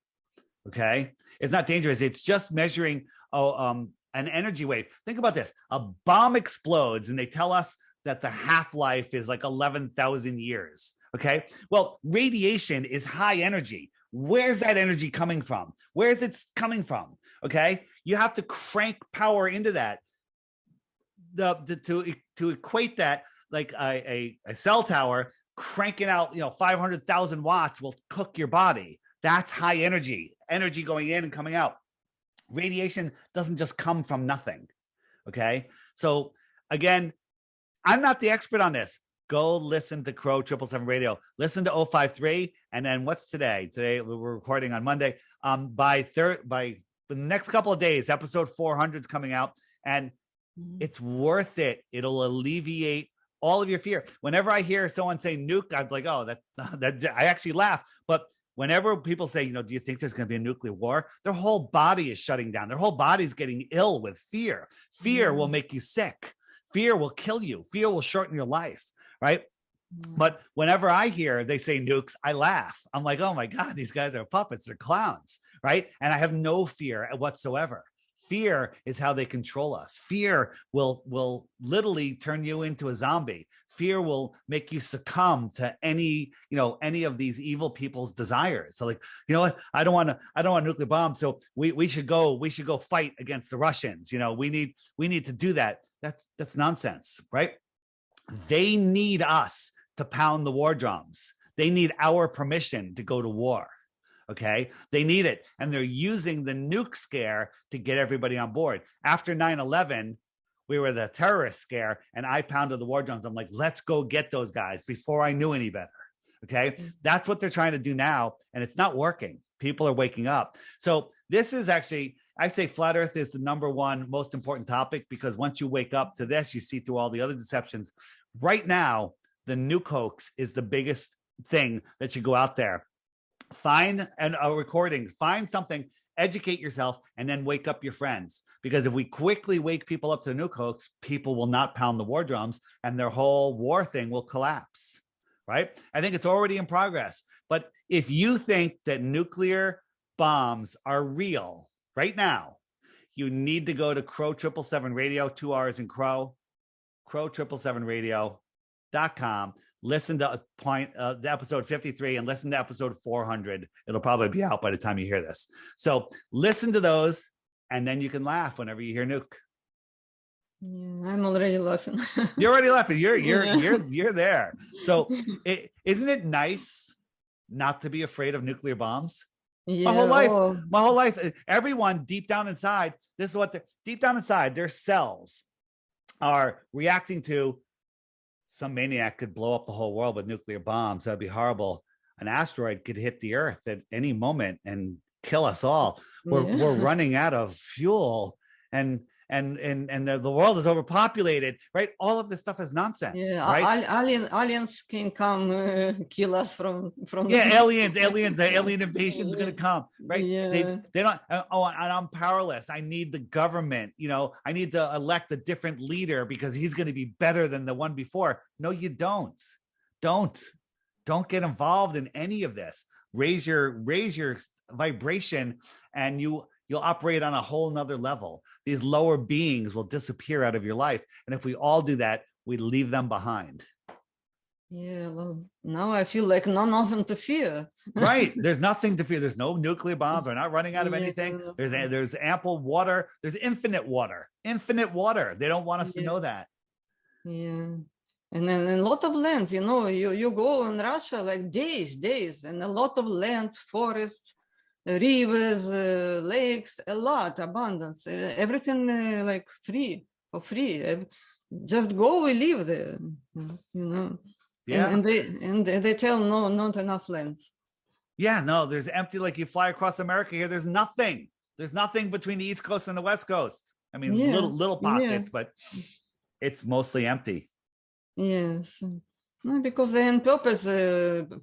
Okay? It's not dangerous. It's just measuring an energy wave. Think about this. A bomb explodes and they tell us that the half-life is like 11,000 years. Okay. Well, radiation is high energy. Where's that energy coming from? Where's it coming from? Okay. You have to crank power into that. To equate that, like a cell tower cranking out, 500,000 watts will cook your body. That's high energy going in and coming out. Radiation doesn't just come from nothing. Okay. So again, I'm not the expert on this. Go listen to Crow 777 Radio. Listen to 053. And then what's today? Today we're recording on Monday. By the next couple of days, episode 400 is coming out, and it's worth it. It'll alleviate all of your fear. Whenever I hear someone say nuke, I'm like, oh, that I actually laugh. But whenever people say, do you think there's going to be a nuclear war? Their whole body is shutting down. Their whole body is getting ill with fear. Fear will make you sick. Fear will kill you. Fear will shorten your life. Right. But whenever I hear they say nukes, I laugh. I'm like, oh my God, these guys are puppets. They're clowns. Right. And I have no fear whatsoever. Fear is how they control us. Fear will literally turn you into a zombie. Fear will make you succumb to any of these evil people's desires. So like, you know what? I don't want nuclear bombs. So we should go fight against the Russians. We need to do that. That's nonsense. Right. They need us to pound the war drums. They need our permission to go to war. Okay. They need it. And they're using the nuke scare to get everybody on board. After 9/11, we were the terrorist scare, and I pounded the war drums. I'm like, let's go get those guys before I knew any better. Okay. That's what they're trying to do now. And it's not working. People are waking up. So this is actually, I say flat earth is the number one most important topic, because once you wake up to this, you see through all the other deceptions. Right now, the nuke hoax is the biggest thing that should go out there. Find a recording, find something, educate yourself, and then wake up your friends. Because if we quickly wake people up to the nuke hoax, people will not pound the war drums, and their whole war thing will collapse. Right? I think it's already in progress. But if you think that nuclear bombs are real right now, you need to go to Crow 777 Radio, 2 hours in Crow, crow777radio.com. Listen to the episode 53 and listen to episode 400. It'll probably be out by the time you hear this. So listen to those, and then you can laugh whenever you hear nuke. Yeah, I'm already laughing. You're already laughing. You're there. So isn't it nice not to be afraid of nuclear bombs? Yeah. My whole life, everyone deep down inside, this is what deep down inside, their cells are reacting to. Some maniac could blow up the whole world with nuclear bombs. That'd be horrible. An asteroid could hit the earth at any moment and kill us all. We're running out of fuel, and the world is overpopulated, right? All of this stuff is nonsense. Yeah, right? Aliens can come kill us from. Yeah, alien invasion is going to come, right? Yeah. They don't. Oh, and I'm powerless. I need the government. I need to elect a different leader because he's going to be better than the one before. No, you don't. Don't get involved in any of this. Raise your vibration, and you'll operate on a whole nother level. These lower beings will disappear out of your life. And if we all do that, we leave them behind. Yeah, well, now I feel like nothing to fear. Right. There's nothing to fear. There's no nuclear bombs. We're not running out of anything. There's ample water. There's infinite water. They don't want us to know that. Yeah. And then a lot of lands, you go in Russia like days, and a lot of lands, forests, rivers, lakes, a lot, abundance, everything like for free. Just go, we live there, Yeah. And they tell no, not enough lands. Yeah, no, there's empty. Like you fly across America here, there's nothing. There's nothing between the East Coast and the West Coast. I mean, little pockets, but it's mostly empty. Yes, no, because they on purpose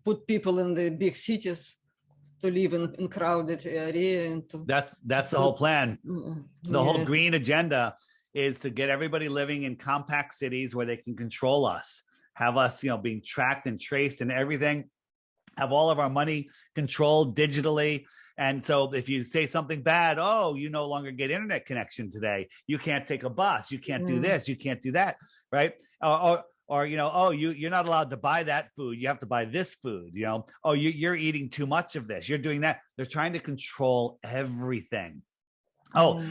put people in the big cities to live in crowded area. And that's the whole plan. The whole green agenda is to get everybody living in compact cities where they can control us, have us, being tracked and traced and everything, have all of our money controlled digitally. And so if you say something bad, you no longer get internet connection today. You can't take a bus. You can't do this. You can't do that. Right. or, oh, you're not allowed to buy that food. You have to buy this food, oh, you're eating too much of this. You're doing that. They're trying to control everything. Oh,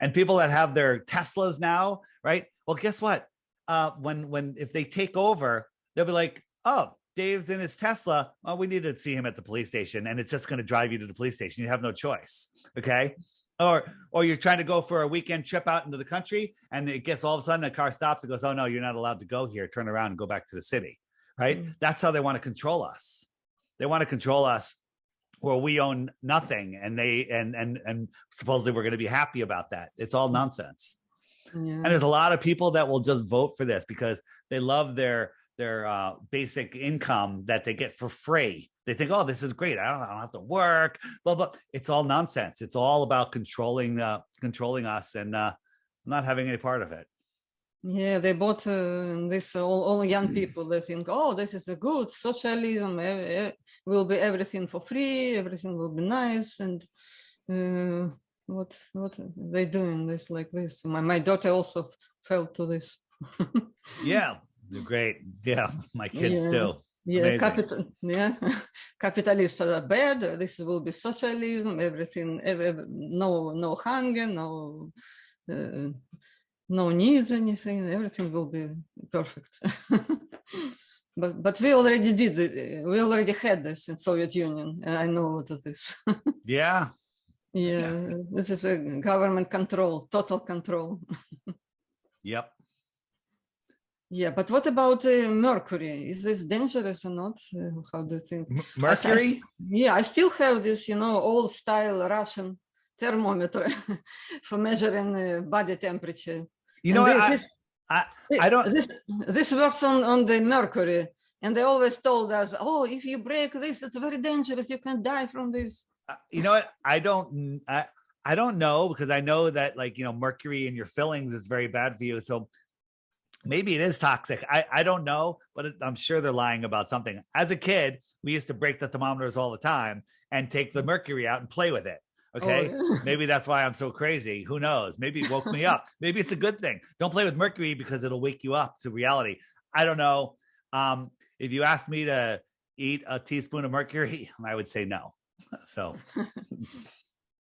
and people that have their Teslas now, right? Well, guess what? If they take over, they'll be like, oh, Dave's in his Tesla. Oh, we need to see him at the police station, and it's just going to drive you to the police station. You have no choice. Okay. Or you're trying to go for a weekend trip out into the country, and it gets all of a sudden the car stops and goes, oh no, you're not allowed to go here. Turn around and go back to the city. Right. That's how they want to control us. They want to control us where we own nothing, and they and supposedly we're going to be happy about that. It's all nonsense. Yeah. And there's a lot of people that will just vote for this because they love their basic income that they get for free. They think, oh, this is great. I don't have to work. But it's all nonsense. It's all about controlling us and not having any part of it. Yeah, they bought this all young people. They think, oh, this is a good socialism. Will be everything for free. Everything will be nice. And what they doing this like this? My daughter also fell to this. Yeah, they're great. Yeah, my kids too. Yeah, capitalists are bad. This will be socialism. Everything, no hunger, no needs anything. Everything will be perfect. but we already did it. We already had this in Soviet Union, and I know what is this. Yeah. This is a government control, total control. Yep. Yeah, but what about mercury? Is this dangerous or not? How do you think? Mercury? I still have this, old style Russian thermometer for measuring body temperature. I don't. This works on the mercury, and they always told us, oh, if you break this, it's very dangerous. You can die from this. You know what? I don't know, because I know that mercury in your fillings is very bad for you. So maybe it is toxic. I don't know, but I'm sure they're lying about something. As a kid, we used to break the thermometers all the time and take the mercury out and play with it. Okay. Oh, yeah. Maybe that's why I'm so crazy. Who knows? Maybe it woke me up. Maybe it's a good thing. Don't play with mercury because it'll wake you up to reality. I don't know. If you asked me to eat a teaspoon of mercury, I would say no. So.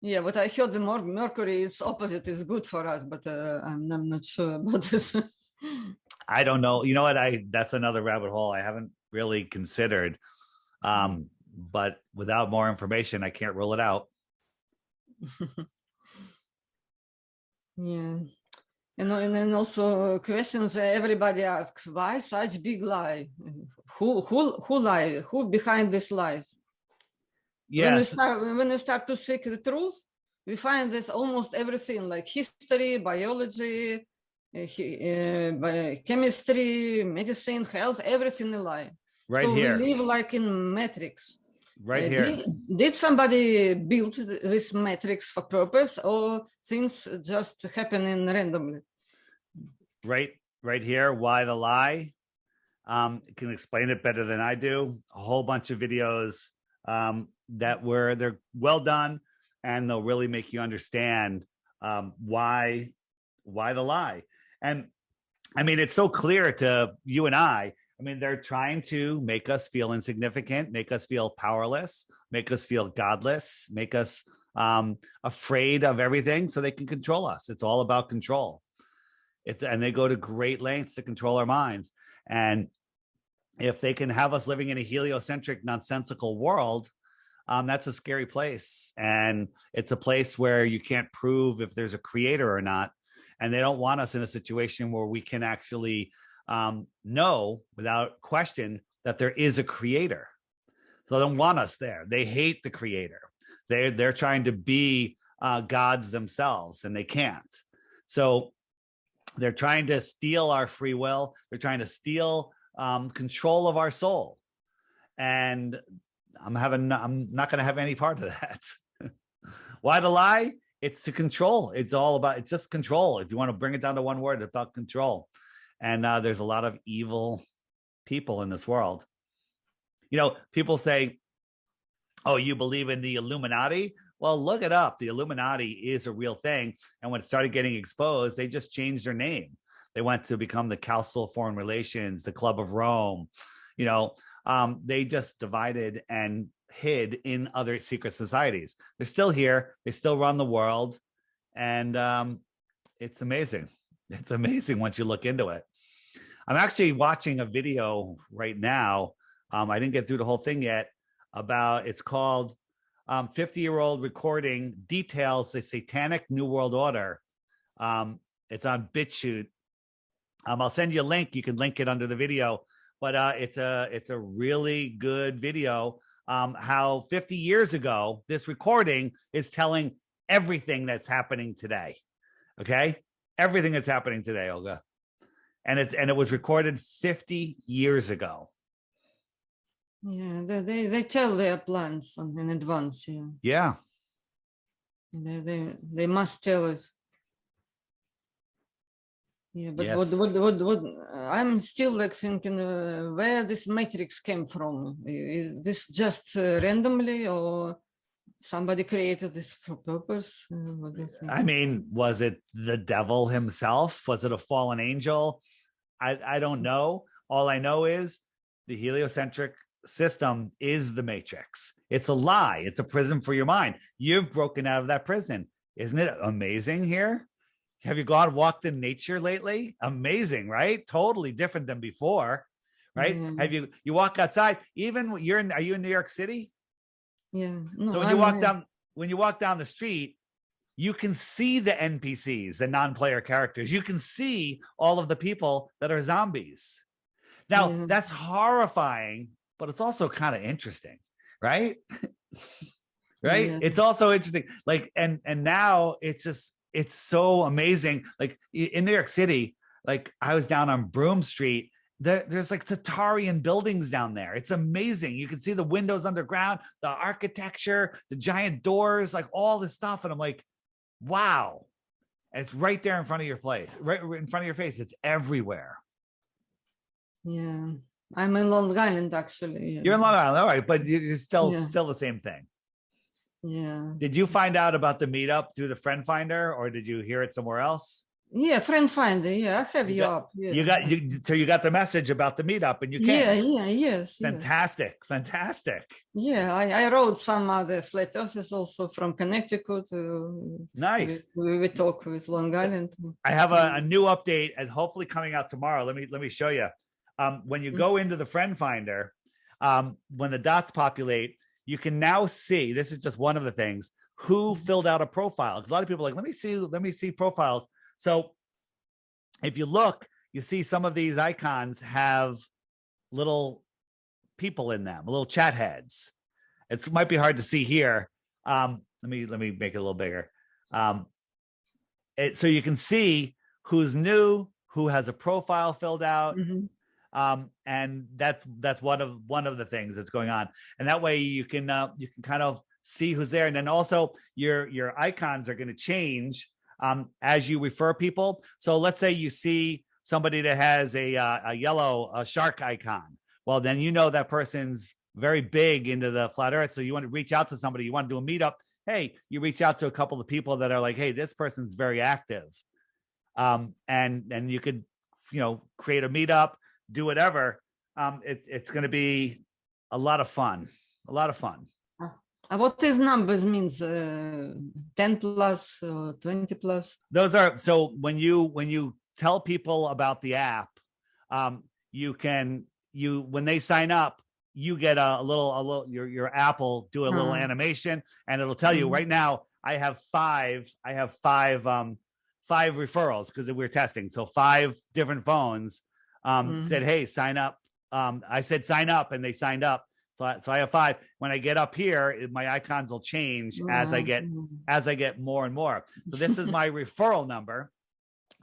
Yeah, but I heard the mercury, it's opposite, is good for us, but I'm not sure about this. I don't know. You know what? That's another rabbit hole I haven't really considered. But without more information, I can't rule it out. Yeah. And then also questions everybody asks, why such big lie? Who lie? Who behind these lies? Yes. When we start to seek the truth, we find this almost everything, like history, biology, chemistry, medicine, health, everything a lie. Right here. We live like in matrix. Right here. Did somebody build this matrix for purpose, or things just happening randomly? Right here. Why the lie? Can explain it better than I do. A whole bunch of videos they're well done, and they'll really make you understand why the lie. And I mean, it's so clear to you and I mean, they're trying to make us feel insignificant, make us feel powerless, make us feel godless, make us afraid of everything so they can control us. It's all about control. And they go to great lengths to control our minds. And if they can have us living in a heliocentric, nonsensical world, that's a scary place. And it's a place where you can't prove if there's a creator or not. And they don't want us in a situation where we can actually know without question that there is a creator. So they don't want us there. They hate the creator. They're trying to be gods themselves, and they can't. So they're trying to steal our free will. They're trying to steal control of our soul. And I'm not going to have any part of that. Why the lie? It's to control. It's just control. If you want to bring it down to one word, it's about control. And there's a lot of evil people in this world. People say, oh, you believe in the Illuminati? Well, look it up. The Illuminati is a real thing. And when it started getting exposed, they just changed their name. They went to become the Council of Foreign Relations, the Club of Rome. They just divided and hid in other secret societies. They're still here. They still run the world. And it's amazing. It's amazing once you look into it. I'm actually watching a video right now. I didn't get through the whole thing yet it's called 50-year-old recording details the satanic New World Order. It's on BitChute. I'll send you a link. You can link it under the video, but it's a really good video. How 50 years ago, this recording is telling everything that's happening today. Okay. Everything that's happening today, Olga. And it was recorded 50 years ago. Yeah, they tell their plans in advance. Yeah. Yeah. They must tell us. Yeah, but yes. what I'm still like thinking where this matrix came from. Is this just randomly, or somebody created this for purpose? What do you think? I mean, was it the devil himself? Was it a fallen angel? I don't know. All I know is the heliocentric system is the matrix. It's a lie. It's a prison for your mind. You've broken out of that prison. Isn't it amazing here? Have you walked in nature lately? Amazing, right? Totally different than before, right? Mm-hmm. Have you walk outside? Even are you in New York City? Yeah. No, so when you walk down the street, you can see the NPCs, the non-player characters. You can see all of the people that are zombies. Now, that's horrifying, but it's also kind of interesting, right? Right? Yeah. It's also interesting. Like, and now it's so amazing. Like in New York City, like I was down on Broome Street. There's like Tatarian buildings down there. It's amazing. You can see the windows underground, the architecture, the giant doors, like all this stuff. And I'm like, wow. And it's right there in front of your place, right in front of your face. It's everywhere. Yeah. I'm in Long Island, actually. You're in Long Island. All right. But it's still the same thing. Yeah. Did you find out about the meetup through the Friend Finder, or did you hear it somewhere else? Yeah, Friend Finder. Yeah, I have you up. Yeah. So you got the message about the meetup, and you came. Yes. Fantastic. Yeah, I wrote some other flat earthers also from Connecticut. Nice. We talk with Long Island. I have a new update, and hopefully coming out tomorrow. Let me show you. When you go into the Friend Finder, when the dots populate, you can now see, this is just one of the things, who filled out a profile. Because a lot of people are like, let me see profiles. So if you look, you see some of these icons have little people in them, little chat heads. It might be hard to see here. Let me make it a little bigger. So you can see who's new, who has a profile filled out. Mm-hmm. And that's one of the things that's going on. And that way you can kind of see who's there. And then also your icons are going to change as you refer people. So let's say you see somebody that has a yellow shark icon. Well, then you know that person's very big into the flat earth. So you want to reach out to somebody, you want to do a meetup. Hey, you reach out to a couple of people that are like, hey, this person's very active. And you could, create a meetup, do whatever. It's going to be a lot of fun. What these numbers means? 10 plus, 20 plus? Those are, so when you tell people about the app, when they sign up, you get a little your app will do a little animation, and it'll tell you right now, I have five referrals because we're testing. So 5 different phones said, hey, sign up. I said, sign up, and they signed up. So I have 5. When I get up here, my icons will change as I get more and more. So this is my referral number.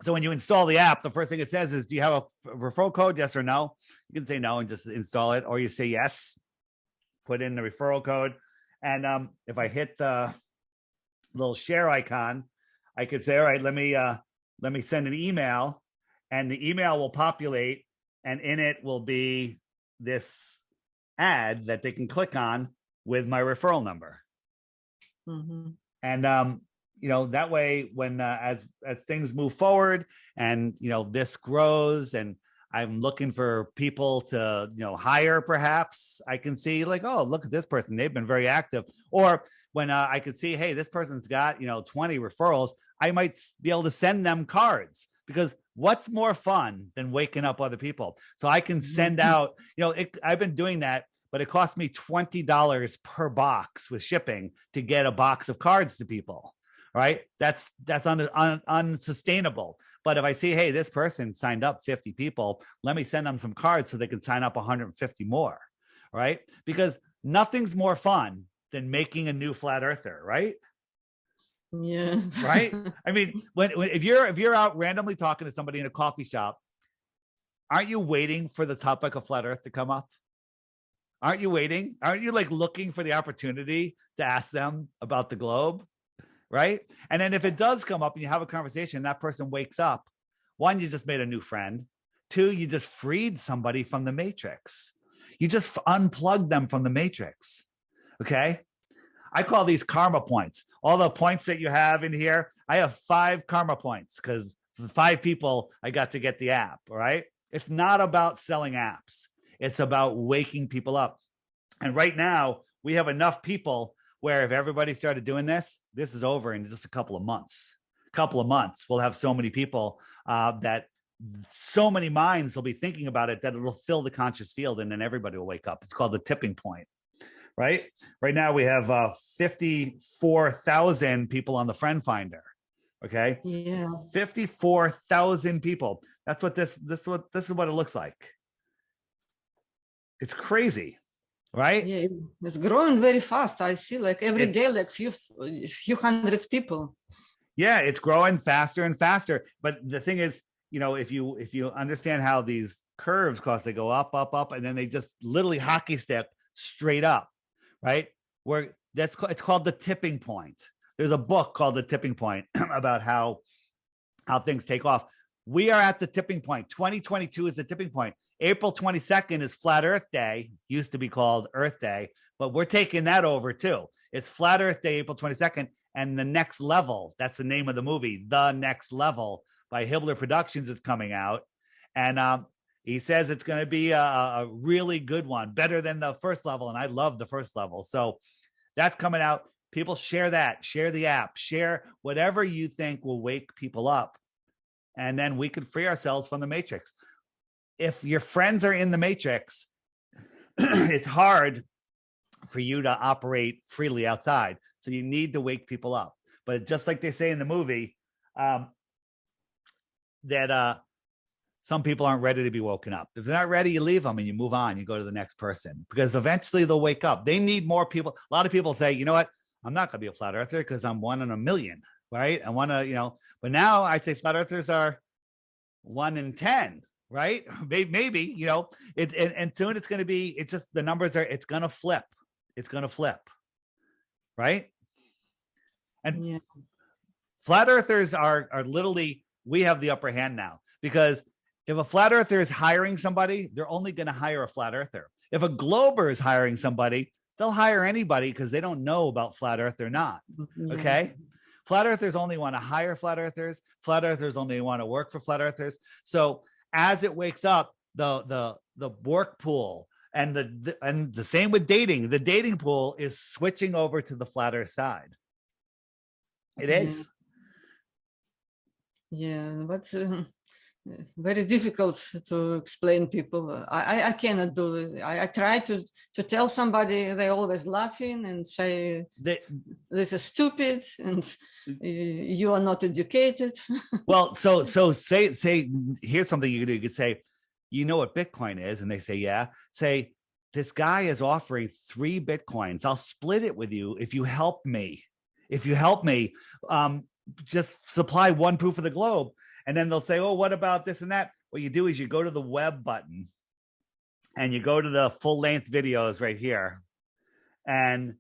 So when you install the app, the first thing it says is, do you have a referral code? Yes or no? You can say no and just install it, or you say yes, put in the referral code. And if I hit the little share icon, I could say, all right, let me send an email, and the email will populate, and in it will be this ad that they can click on with my referral number. Mm-hmm. And that way, when as things move forward and this grows, and I'm looking for people to hire, perhaps I can see like, oh, look at this person, they've been very active. Or when I could see, hey, this person's got 20 referrals, I might be able to send them cards, because what's more fun than waking up other people? So I can send out, I've been doing that, but it cost me $20 per box with shipping to get a box of cards to people. Right? That's unsustainable. But if I see, hey, this person signed up 50 people, let me send them some cards so they can sign up 150 more. Right? Because nothing's more fun than making a new flat earther, right? Yes. Right? I mean, if you're out randomly talking to somebody in a coffee shop, aren't you waiting for the topic of flat earth to come up? Aren't you waiting? Aren't you like looking for the opportunity to ask them about the globe? Right? And then if it does come up and you have a conversation, that person wakes up. One, you just made a new friend. Two, you just freed somebody from the matrix. You just unplugged them from the matrix. Okay? I call these karma points. All the points that you have in here, I have 5 karma points because for 5 people, I got to get the app. All right? It's not about selling apps. It's about waking people up. And right now, we have enough people where if everybody started doing this is over in just a couple of months. We'll have so many people that so many minds will be thinking about it that it'll fill the conscious field, and then everybody will wake up. It's called the tipping point, right? Right now we have 54,000 people on the Friend Finder. Okay. Yeah. 54,000 people. That's what this is what it looks like. It's crazy. Right? Yeah, it's growing very fast. I see like every day, like few hundreds people. Yeah, it's growing faster and faster. But the thing is, if you understand how these curves cause, they go up, up, up, and then they just literally hockey stick straight up, right? It's called the tipping point. There's a book called The Tipping Point about how things take off. We are at the tipping point. 2022 is the tipping point. April 22nd is Flat Earth Day, used to be called Earth Day, but we're taking that over too. It's Flat Earth Day, April 22nd, and The Next Level, that's the name of the movie, The Next Level by Hibbler Productions is coming out. And he says it's going to be a really good one, better than the first level, and I love the first level. So that's coming out. People share that, share the app, share whatever you think will wake people up, and then we can free ourselves from the matrix. If your friends are in the matrix, it's hard for you to operate freely outside. So you need to wake people up. But just like they say in the movie, that some people aren't ready to be woken up. If they're not ready, you leave them and you move on. You go to the next person, because eventually they'll wake up. They need more people. A lot of people say, you know what? I'm not going to be a flat earther because I'm 1 in a million, right? I want to, but now I'd say flat earthers are 1 in 10. Right? Maybe, and soon it's going to be, it's just the numbers it's going to flip. It's going to flip. Right? And yeah. Flat earthers are literally, we have the upper hand now, because if a flat earther is hiring somebody, they're only going to hire a flat earther. If a glober is hiring somebody, they'll hire anybody because they don't know about flat earth or not. Okay? Flat earthers only want to hire flat earthers. Flat earthers only want to work for flat earthers. So as it wakes up, the work pool and the same with dating, the dating pool is switching over to the flat earth side. It is. Yeah, but it's very difficult to explain people. I cannot do it. I try to tell somebody, they always laughing and say this is stupid and you are not educated. Well, so say here's something you could do. You could say, you know what Bitcoin is? And they say, yeah. Say, this guy is offering 3 Bitcoins. I'll split it with you if you help me. If you help me, just supply 1 proof of the globe. And then they'll say, oh, what about this and that? What you do is you go to the web button and you go to the full length videos right here. And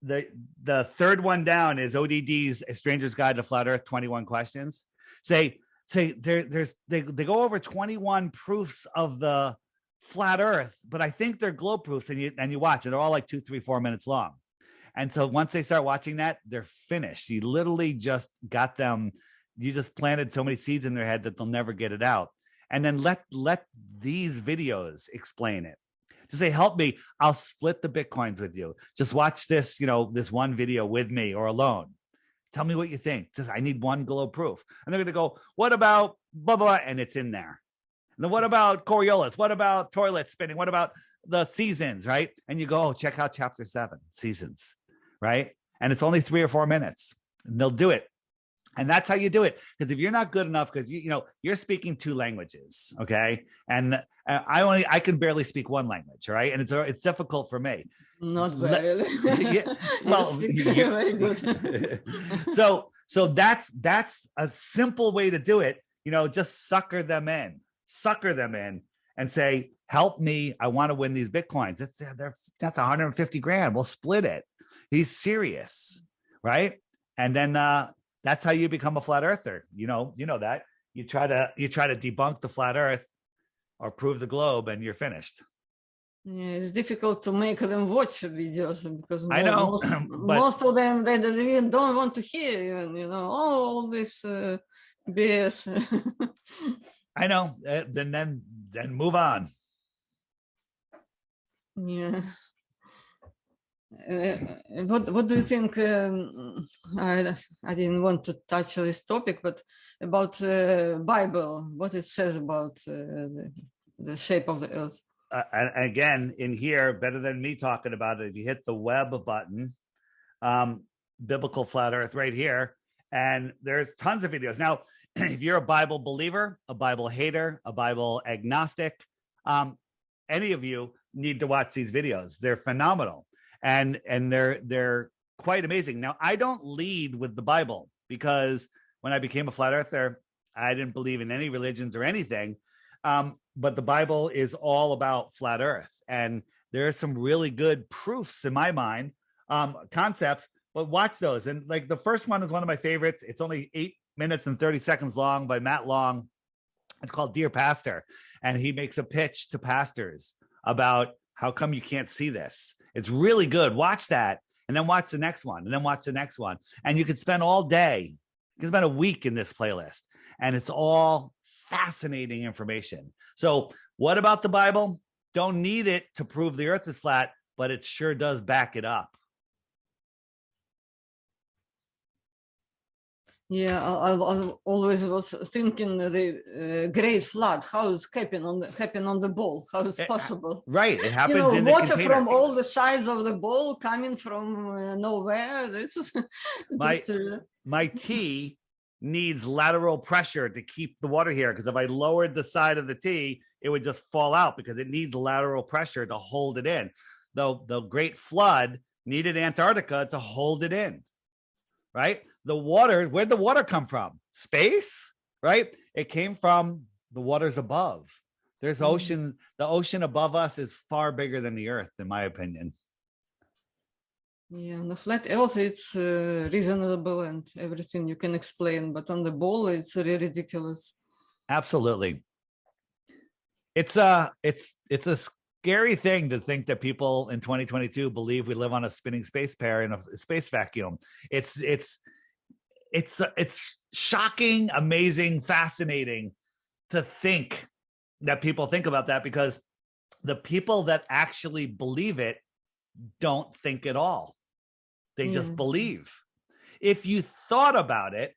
the third one down is ODD's A Stranger's Guide to Flat Earth, 21 questions. They go over 21 proofs of the flat Earth, but I think they're globe proofs, and you watch it. They're all like 2, 3, 4 minutes long. And so once they start watching that, they're finished. You literally just got them. You just planted so many seeds in their head that they'll never get it out. And then let these videos explain it. Just say, help me. I'll split the Bitcoins with you. Just watch this, this one video with me or alone. Tell me what you think. Just, I need one glow proof. And they're going to go, what about blah, blah, and it's in there. And then what about Coriolis? What about toilet spinning? What about the seasons, right? And you go, oh, check out chapter 7, seasons, right? And it's only 3 or 4 minutes. And they'll do it. And that's how you do it. Because if you're not good enough, because you're speaking 2 languages, okay? And I can barely speak 1 language, right? And it's difficult for me. Not barely. Yeah, well, very good. so that's a simple way to do it. Just sucker them in and say, help me. I want to win these Bitcoins. That's 150 grand. We'll split it. He's serious, right? And then that's how you become a flat earther. You know that you try to debunk the flat earth or prove the globe, and you're finished. Yeah, it's difficult to make them watch videos because I know most of them they even don't want to hear even all this BS. I know. Then move on. Yeah. What do you think? I didn't want to touch this topic, but about Bible, what it says about the shape of the earth. And again, in here, better than me talking about it, if you hit the web button, biblical flat earth right here, and there's tons of videos. Now, if you're a Bible believer, a Bible hater, a Bible agnostic, any of you need to watch these videos. They're phenomenal. And they're quite amazing. Now, I don't lead with the Bible because when I became a flat earther, I didn't believe in any religions or anything. But the Bible is all about flat earth. And there are some really good proofs in my mind, concepts, but watch those. And like the first one is one of my favorites. It's only 8 minutes and 30 seconds long by Matt Long. It's called Dear Pastor. And he makes a pitch to pastors about how come you can't see this. It's really good. Watch that. And then watch the next one. And then watch the next one. And you could spend all day. You can spend a week in this playlist. And it's all fascinating information. So what about the Bible? Don't need it to prove the earth is flat, but it sure does back it up. Yeah, I always was thinking the Great Flood. How is happen on the ball? How is possible? Right, it happens in the water container. From all the sides of the ball coming from nowhere. This is my tea needs lateral pressure to keep the water here, because if I lowered the side of the tea, it would just fall out because it needs lateral pressure to hold it in. Though the Great Flood needed Antarctica to hold it in. Right? The water, where'd the water come from? Space, right? It came from the waters above. There's ocean. The ocean above us is far bigger than the earth, in my opinion. Yeah, on the flat earth, it's reasonable and everything you can explain, but on the ball, it's really ridiculous. Absolutely. It's a scary thing to think that people in 2022 believe we live on a spinning space pair in a space vacuum. It's shocking, amazing, fascinating to think that people think about that, because the people that actually believe it don't think at all. They just believe. If you thought about it,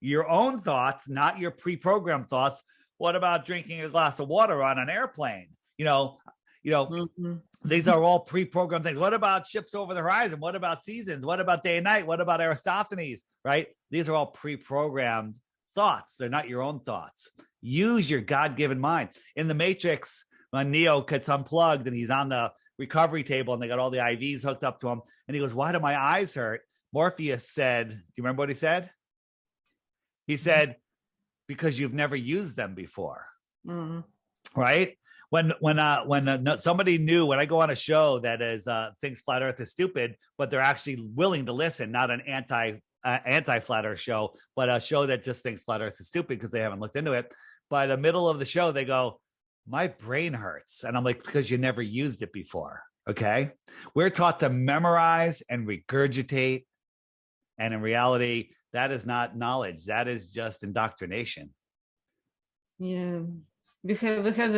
your own thoughts, not your pre-programmed thoughts, what about drinking a glass of water on an airplane? These are all pre-programmed things. What about ships over the horizon? What about seasons? What about day and night? What about Aristophanes, right? These are all pre-programmed thoughts. They're not your own thoughts. Use your God-given mind. In the Matrix, when Neo gets unplugged and he's on the recovery table and they got all the IVs hooked up to him, and he goes, why do my eyes hurt? Morpheus said, do you remember what he said? He said, because you've never used them before. Right? When somebody new, when I go on a show that is thinks flat earth is stupid, but they're actually willing to listen, not an anti-flat earth show, but a show that just thinks flat earth is stupid because they haven't looked into it. By the middle of the show, they go, my brain hurts. And I'm like, because you never used it before. Okay. We're taught to memorize and regurgitate. And in reality, that is not knowledge. That is just indoctrination. Yeah. We had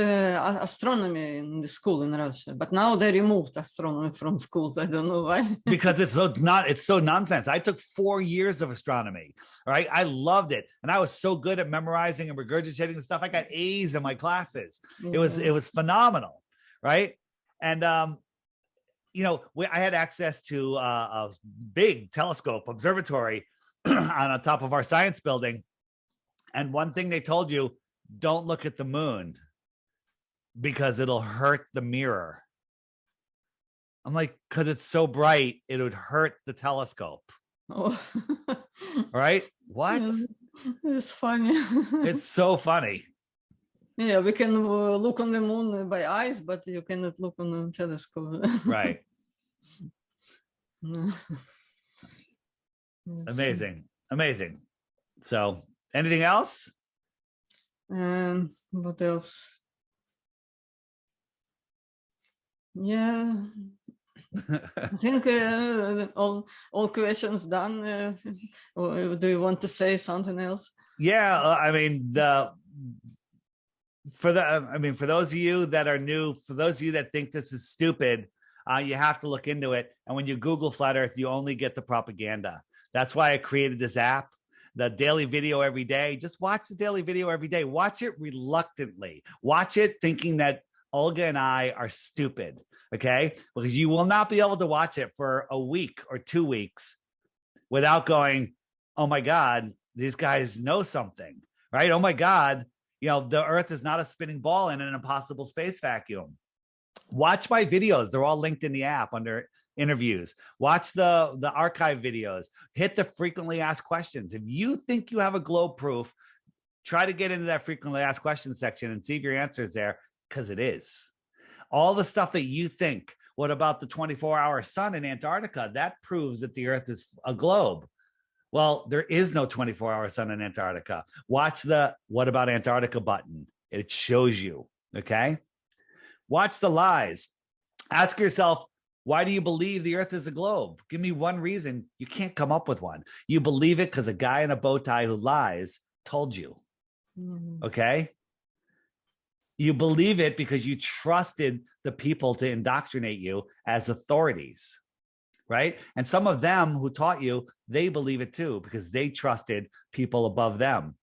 astronomy in the school in Russia, but now they removed astronomy from schools. I don't know why. Because it's so nonsense. I took 4 years of astronomy. All right. I loved it. And I was so good at memorizing and regurgitating the stuff. I got A's in my classes. It was phenomenal. Right. And you know, I had access to a big telescope observatory on top of our science building. And one thing they told you, don't look at the moon because it'll hurt the mirror. I'm like, because it's so bright, it would hurt the telescope. Oh. Right? What? It's funny. It's so funny. Yeah, we can look on the moon by eyes, but you cannot look on the telescope. Right. Yes. Amazing. So, anything else? What else? Yeah, I think all questions done. Or do you want to say something else? Yeah, I mean for those of you that are new, for those of you that think this is stupid, you have to look into it. And when you Google flat Earth, you only get the propaganda. That's why I created this app. The daily video every day. Just watch the daily video every day. Watch it reluctantly. Watch it thinking that Olga and I are stupid, okay? Because you will not be able to watch it for a week or 2 weeks without going, oh my God, these guys know something, right? Oh my God, you know, the Earth is not a spinning ball in an impossible space vacuum. Watch my videos. They're all linked in the app under interviews. Watch the archive videos. Hit the frequently asked questions. If you think you have a globe proof, try to get into that frequently asked questions section and see if your answer is there, because it is. All the stuff that you think, what about the 24-hour sun in Antarctica? That proves that the Earth is a globe. Well, there is no 24-hour sun in Antarctica. Watch the what about Antarctica button. It shows you, okay? Watch the lies. Ask yourself, why do you believe the Earth is a globe? Give me one reason. You can't come up with one. You believe it because a guy in a bow tie who lies told you. Okay? You believe it because you trusted the people to indoctrinate you as authorities, right? And some of them who taught you, they believe it too because they trusted people above them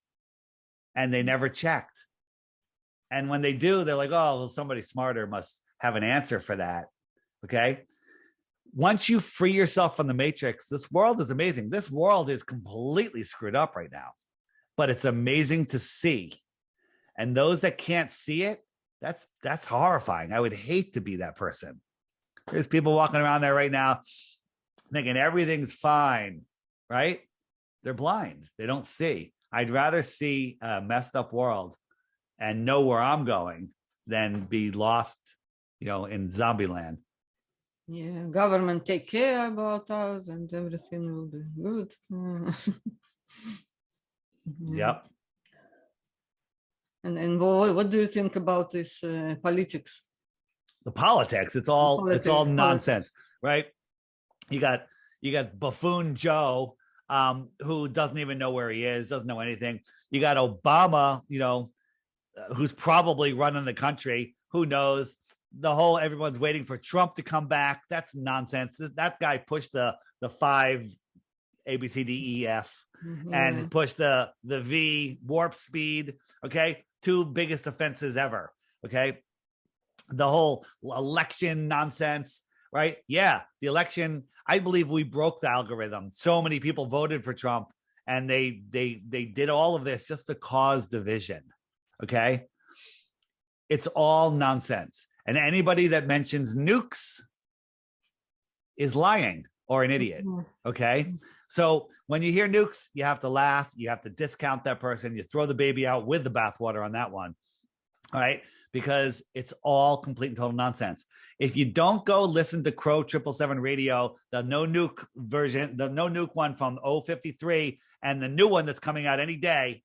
and they never checked. And when they do, they're like, oh, well, somebody smarter must have an answer for that. Okay. Once you free yourself from the matrix, this world is amazing. This world is completely screwed up right now, but it's amazing to see. And those that can't see it, that's horrifying. I would hate to be that person. There's people walking around there right now thinking everything's fine, right? They're blind. They don't see. I'd rather see a messed up world and know where I'm going than be lost, you know, in zombie land. Yeah, government take care about us and everything will be good. Yep. And what do you think about this politics? The politics, it's all nonsense, right? You got buffoon Joe, who doesn't even know where he is, doesn't know anything. You got Obama, you know, who's probably running the country. Who knows? Everyone's waiting for Trump to come back. That's nonsense. That guy pushed the 5 A, B, C, D, E, F, and pushed the V warp speed. Okay. 2 biggest offenses ever. Okay. The whole election nonsense, right? Yeah. The election, I believe we broke the algorithm. So many people voted for Trump and they did all of this just to cause division. Okay. It's all nonsense. And anybody that mentions nukes is lying or an idiot. Okay. So when you hear nukes, you have to laugh. You have to discount that person. You throw the baby out with the bathwater on that one. All right. Because it's all complete and total nonsense. If you don't go listen to Crow 777 Radio, the no nuke version, the no nuke one from 053, and the new one that's coming out any day,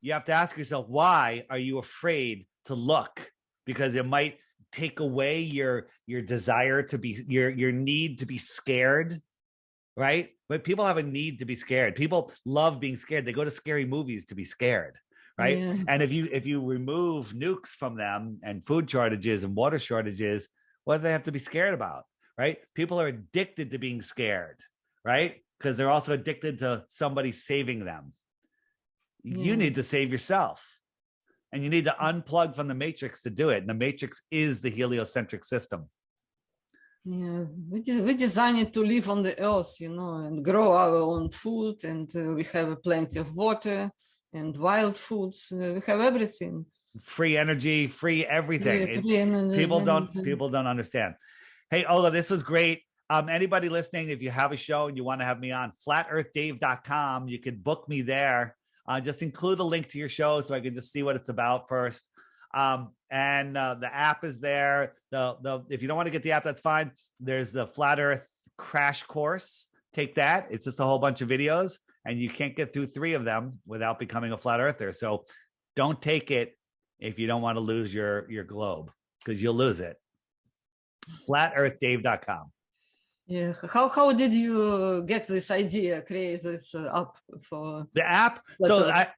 you have to ask yourself, why are you afraid to look? Because it might take away your desire to be your need to be scared, right? But people have a need to be scared. People love being scared. They go to scary movies to be scared, right? Yeah. And if you remove nukes from them and food shortages and water shortages, what do they have to be scared about, right? People are addicted to being scared, right? Because they're also addicted to somebody saving them. You need to save yourself. And you need to unplug from the matrix to do it. And the matrix is the heliocentric system. Yeah, we designed to live on the earth, you know, and grow our own food, and we have plenty of water and wild foods. We have everything. Free energy, free everything. People don't understand. Hey, Ola, this was great. Anybody listening, if you have a show and you want to have me on, flatearthdave.com, you can book me there. Just include a link to your show so I can just see what it's about first. And the app is there. If you don't want to get the app, that's fine. There's the Flat Earth Crash Course. Take that. It's just a whole bunch of videos, and you can't get through 3 of them without becoming a flat earther. So don't take it if you don't want to lose your globe, because you'll lose it. flatearthdave.com. Yeah. How did you get this idea, create this app for the app? So I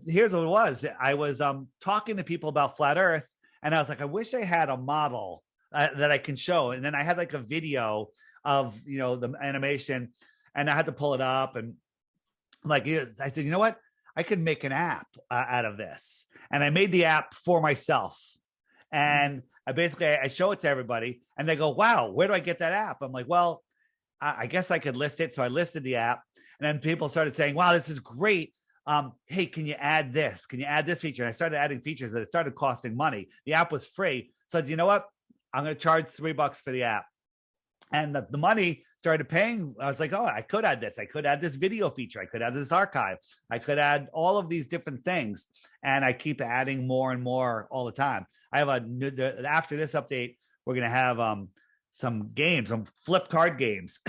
here's what it was. I was talking to people about flat Earth, and I was like, I wish I had a model that I can show. And then I had like a video of, you know, the animation, and I had to pull it up. And like, I said, you know what? I could make an app out of this. And I made the app for myself. And I show it to everybody, and they go, wow, where do I get that app? I'm like, well, I guess I could list it. So I listed the app, and then people started saying, wow, this is great. Hey, can you add this? Can you add this feature? And I started adding features, and it started costing money. The app was free. So I said, you know what? I'm going to charge $3 for the app. And the money started paying. I was like, oh, I could add this. I could add this video feature. I could add this archive. I could add all of these different things. And I keep adding more and more all the time. I have after this update, we're going to have some games, some flip card games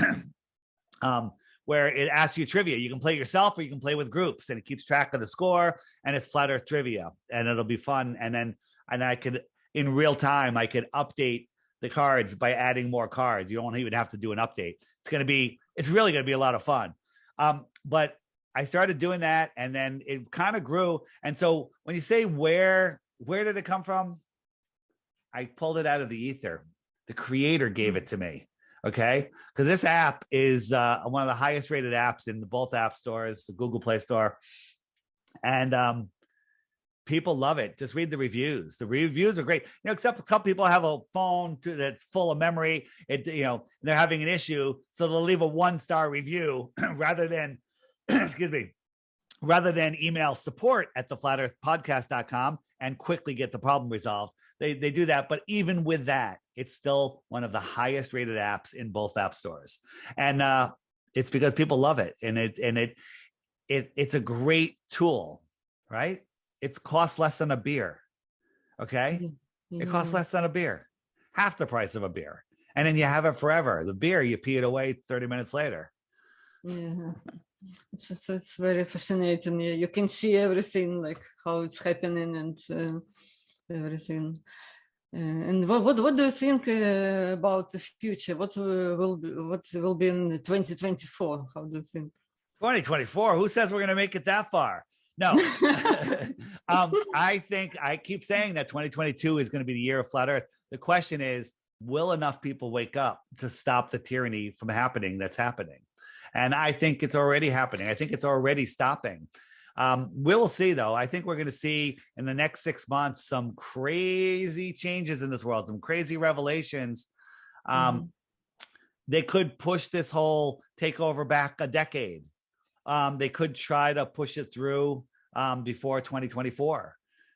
where it asks you trivia. You can play yourself or you can play with groups, and it keeps track of the score, and it's flat earth trivia, and it'll be fun. And I could, in real time, I could update the cards by adding more cards. You don't even have to do an update. It's really going to be a lot of fun. But I started doing that, and then it kind of grew. And so when you say where did it come from? I pulled it out of the ether. The creator gave it to me. Okay. Because this app is one of the highest rated apps in both app stores, the Google Play Store. And people love it. Just read the reviews. The reviews are great. You know, except some people have a phone that's full of memory. They're having an issue. So they'll leave a 1-star review rather than, rather than email support at theflatearthpodcast.com and quickly get the problem resolved. They do that. But even with that, it's still one of the highest rated apps in both app stores. And it's because people love it. And it's a great tool, right? It costs less than a beer. Okay. Yeah. It costs less than a beer, half the price of a beer. And then you have it forever. The beer, you pee it away 30 minutes later. Yeah. It's very fascinating. You can see everything, like how it's happening and everything. And what do you think about the future? What will be in 2024? How do you think? 2024? Who says we're going to make it that far? No. I keep saying that 2022 is going to be the year of flat Earth. The question is, will enough people wake up to stop the tyranny from happening that's happening? And I think it's already happening. I think it's already stopping. We'll see, though. I think we're going to see in the next 6 months some crazy changes in this world, some crazy revelations. They could push this whole takeover back a decade. They could try to push it through before 2024,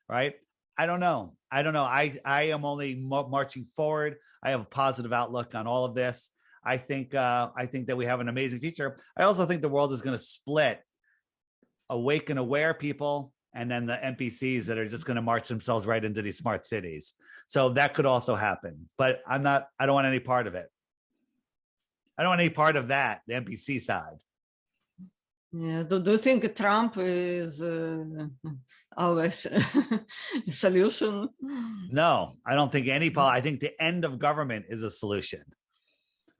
right? I don't know. I am only marching forward. I have a positive outlook on all of this. I think that we have an amazing future. I also think the world is going to split awake and aware people, and then the NPCs that are just going to march themselves right into these smart cities. So that could also happen, but I don't want any part of it. I don't want any part of that, the NPC side. Yeah. Do you think Trump is our solution. No, I don't think I think the end of government is a solution.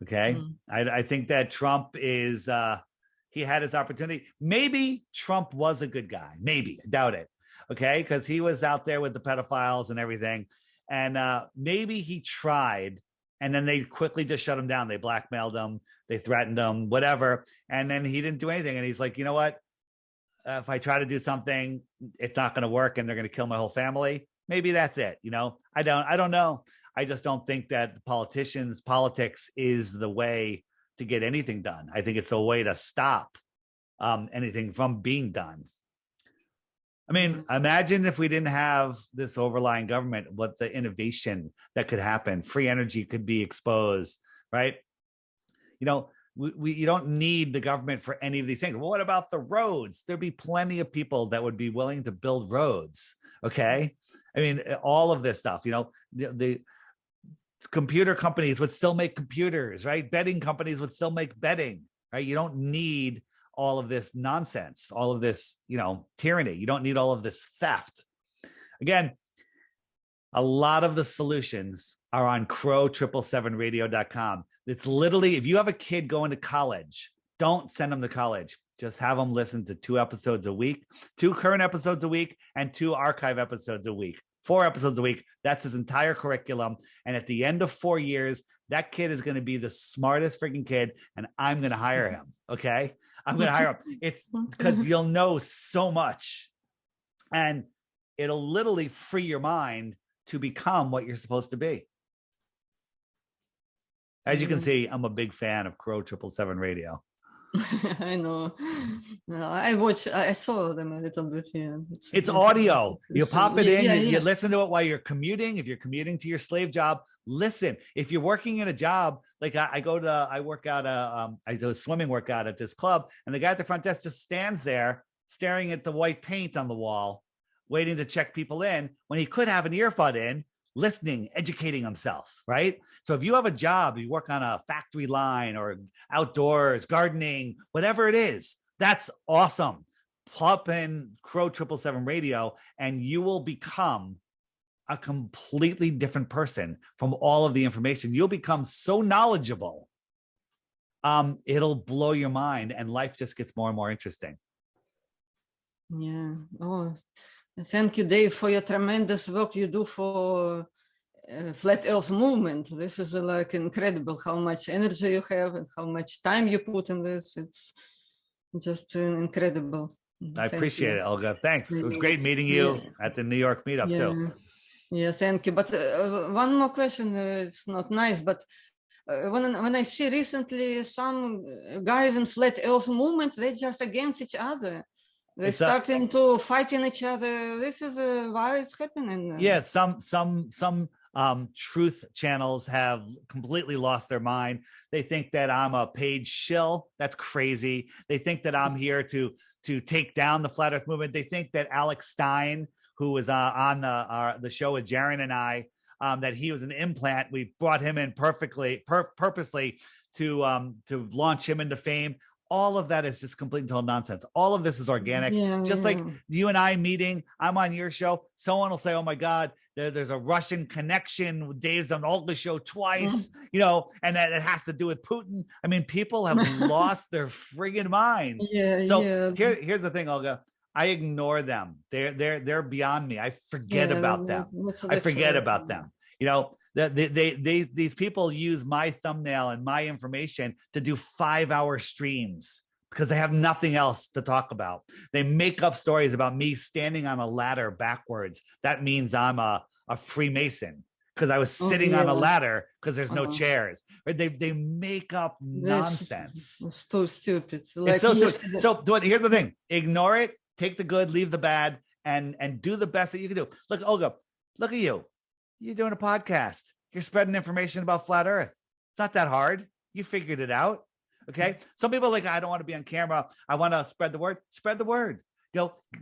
Okay. I think that Trump is, he had his opportunity. Maybe Trump was a good guy. Maybe, I doubt it. Okay. Because he was out there with the pedophiles and everything. And maybe he tried, and then they quickly just shut him down. They blackmailed him. They threatened him, whatever. And then he didn't do anything. And he's like, you know what? If I try to do something, it's not going to work and they're going to kill my whole family. Maybe that's it. I don't know. I just don't think that politics is the way to get anything done. I think it's a way to stop anything from being done. I mean, imagine if we didn't have this overlying government, what the innovation that could happen. Free energy could be exposed, right? You don't need the government for any of these things. Well, what about the roads? There'd be plenty of people that would be willing to build roads. Okay. I mean, all of this stuff, the computer companies would still make computers, right? Betting companies would still make betting, right? You don't need all of this nonsense, all of this, tyranny. You don't need all of this theft. Again, a lot of the solutions are on crow777radio.com. It's literally, if you have a kid going to college, don't send them to college. Just have them listen to 2 episodes a week, 2 current episodes a week, and 2 archive episodes a week, 4 episodes a week. That's his entire curriculum. And at the end of 4 years, that kid is going to be the smartest freaking kid, and I'm going to hire him. Okay. I'm going to hire him. It's because you'll know so much, and it'll literally free your mind to become what you're supposed to be. As you can see, I'm a big fan of Crow 777 Radio. I know. No, I saw them a little bit here. It's audio. You pop it in, you listen to it while you're commuting. If you're commuting to your slave job, listen. If you're working in a job, like I do a swimming workout at this club, and the guy at the front desk just stands there staring at the white paint on the wall, waiting to check people in, when he could have an earbud in, listening, educating himself, right? So if you have a job, you work on a factory line or outdoors, gardening, whatever it is, that's awesome. Plop in Crow 777 Radio, and you will become a completely different person from all of the information. You'll become so knowledgeable. It'll blow your mind, and life just gets more and more interesting. Yeah. Oh, thank you, Dave, for your tremendous work you do for Flat Earth movement. This is like incredible how much energy you have and how much time you put in this. It's just incredible. I appreciate it, Olga. Thanks. It was great meeting you at the New York meetup too. Yeah, thank you. But one more question. It's not nice, but when I see recently some guys in Flat Earth movement, they're just against each other. They're starting to fight in each other. This is why it's happening. Yeah, some truth channels have completely lost their mind. They think that I'm a paid shill. That's crazy. They think that I'm here to take down the Flat Earth movement. They think that Alex Stein, who was on the show with Jaron and I, that he was an implant. We brought him in purposely to launch him into fame. All of that is just complete and total nonsense. All of this is organic. Like you and I meeting, I'm on your show. Someone will say, oh my God, there's a Russian connection with Dave's on Olga show twice, and that it has to do with Putin. I mean, people have lost their friggin' minds. Here's the thing, Olga. I ignore them. They're beyond me. I forget about them. I forget about them. These people use my thumbnail and my information to do 5-hour streams because they have nothing else to talk about. They make up stories about me standing on a ladder backwards. That means I'm a Freemason because I was sitting on a ladder because there's no chairs. Right? They make up nonsense. It's so stupid. It's so stupid. So here's the thing: ignore it, take the good, leave the bad, and do the best that you can do. Look, Olga, look at you. You're doing a podcast. You're spreading information about flat Earth. It's not that hard. You figured it out. Okay. Some people are like, I don't want to be on camera. I want to spread the word. Spread the word.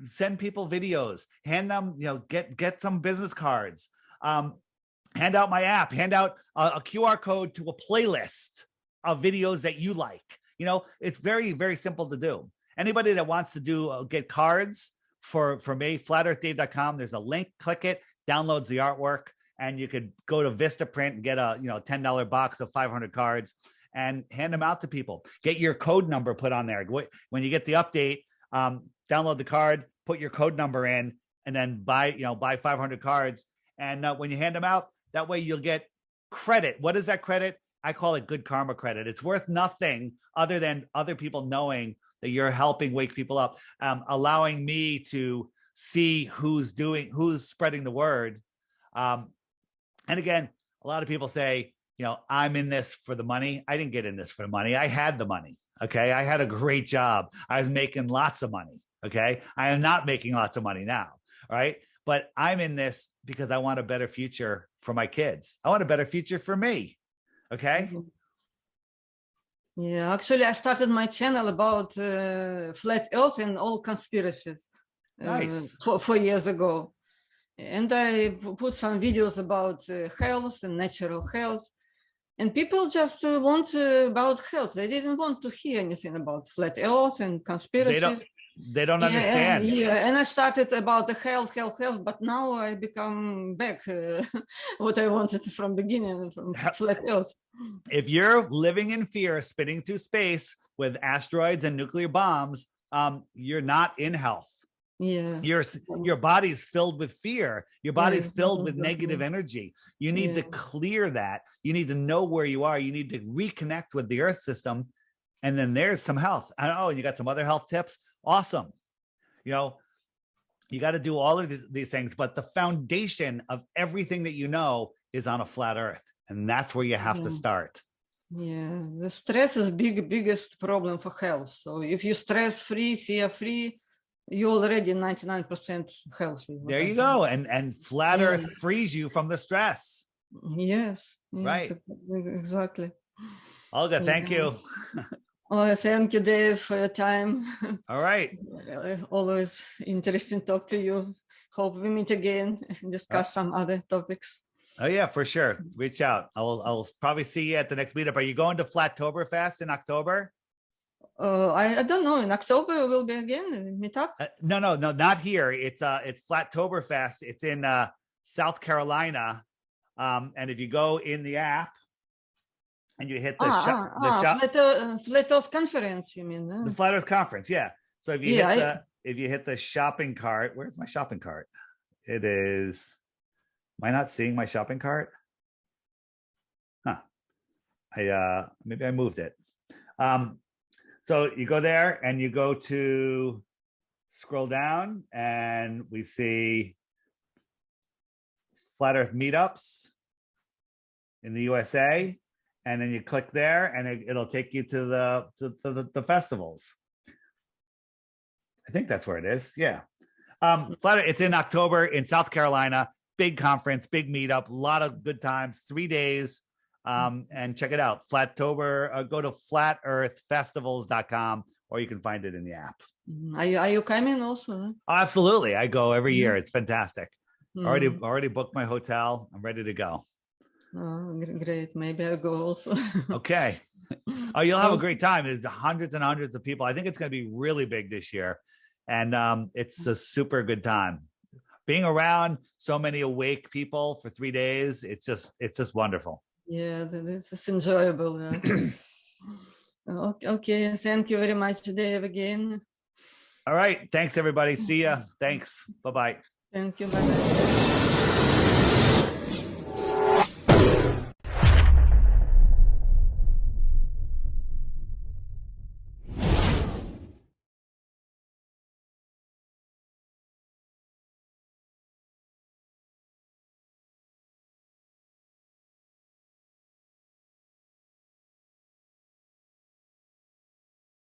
Send people videos. Hand them, get some business cards. Hand out my app. Hand out a QR code to a playlist of videos that you like. It's very, very simple to do. Anybody that wants to get cards for me, flatearthdave.com. There's a link, click it, downloads the artwork, and you could go to Vistaprint and get a $10 box of 500 cards and hand them out to people. Get your code number put on there. When you get the update, download the card, put your code number in, and then buy 500 cards. And when you hand them out, that way you'll get credit. What is that credit? I call it good karma credit. It's worth nothing other than other people knowing that you're helping wake people up, allowing me to see who's spreading the word. And again, a lot of people say, I'm in this for the money. I didn't get in this for the money. I had the money. Okay. I had a great job. I was making lots of money. Okay. I am not making lots of money now. Right. But I'm in this because I want a better future for my kids. I want a better future for me. Okay. Yeah, actually, I started my channel about flat Earth and all conspiracies Nice. 4 years ago. And I put some videos about health and natural health. And people just want about health. They didn't want to hear anything about flat Earth and conspiracies. They don't understand. And I started about the health, but now I become back what I wanted from beginning, from flat Earth. If you're living in fear, spinning through space with asteroids and nuclear bombs, you're not in health. Yeah. Your body's filled with fear. Your body's filled with negative energy. You need to clear that. You need to know where you are. You need to reconnect with the earth system. And then there's some health. Oh, you got some other health tips? Awesome. You got to do all of these things, but the foundation of everything that you know is on a flat earth. And that's where you have to start. Yeah, the stress is biggest problem for health. So if you stress-free, fear-free, you're already 99% healthy. There you go. And flat earth frees you from the stress. Yes. Right. Exactly. Olga, thank you. Oh, thank you, Dave, for your time. All right. Always interesting to talk to you. Hope we meet again and discuss some other topics. Oh yeah, for sure. Reach out. I'll probably see you at the next meetup. Are you going to Flattoberfest in October? I don't know. In October will be again meetup. No, not here. It's Flattoberfest. It's in South Carolina. And if you go in the app and you hit the Flat Earth Conference, you mean? The Flat Earth Conference, yeah. So if you hit the shopping cart, where's my shopping cart? It is. Am I not seeing my shopping cart? Huh. Maybe I moved it. So you go there and you go to scroll down and we see Flat Earth meetups in the USA. And then you click there and it'll take you to the festivals. I think that's where it is. Yeah. It's in October in South Carolina. Big conference, big meetup, a lot of good times, 3 days. And check it out. Flattober, go to flatearthfestivals.com or you can find it in the app. Are you coming also? Oh, absolutely. I go every year. It's fantastic. Already booked my hotel. I'm ready to go. Oh, great. Maybe I'll go also. Okay. Oh, you'll have a great time. There's hundreds and hundreds of people. I think it's going to be really big this year. And it's a super good time. Being around so many awake people for 3 days, it's just wonderful. Yeah, it's enjoyable. Okay, thank you very much, Dave, again. All right. Thanks, everybody. See ya. Thanks. Bye-bye. Thank you. Bye-bye.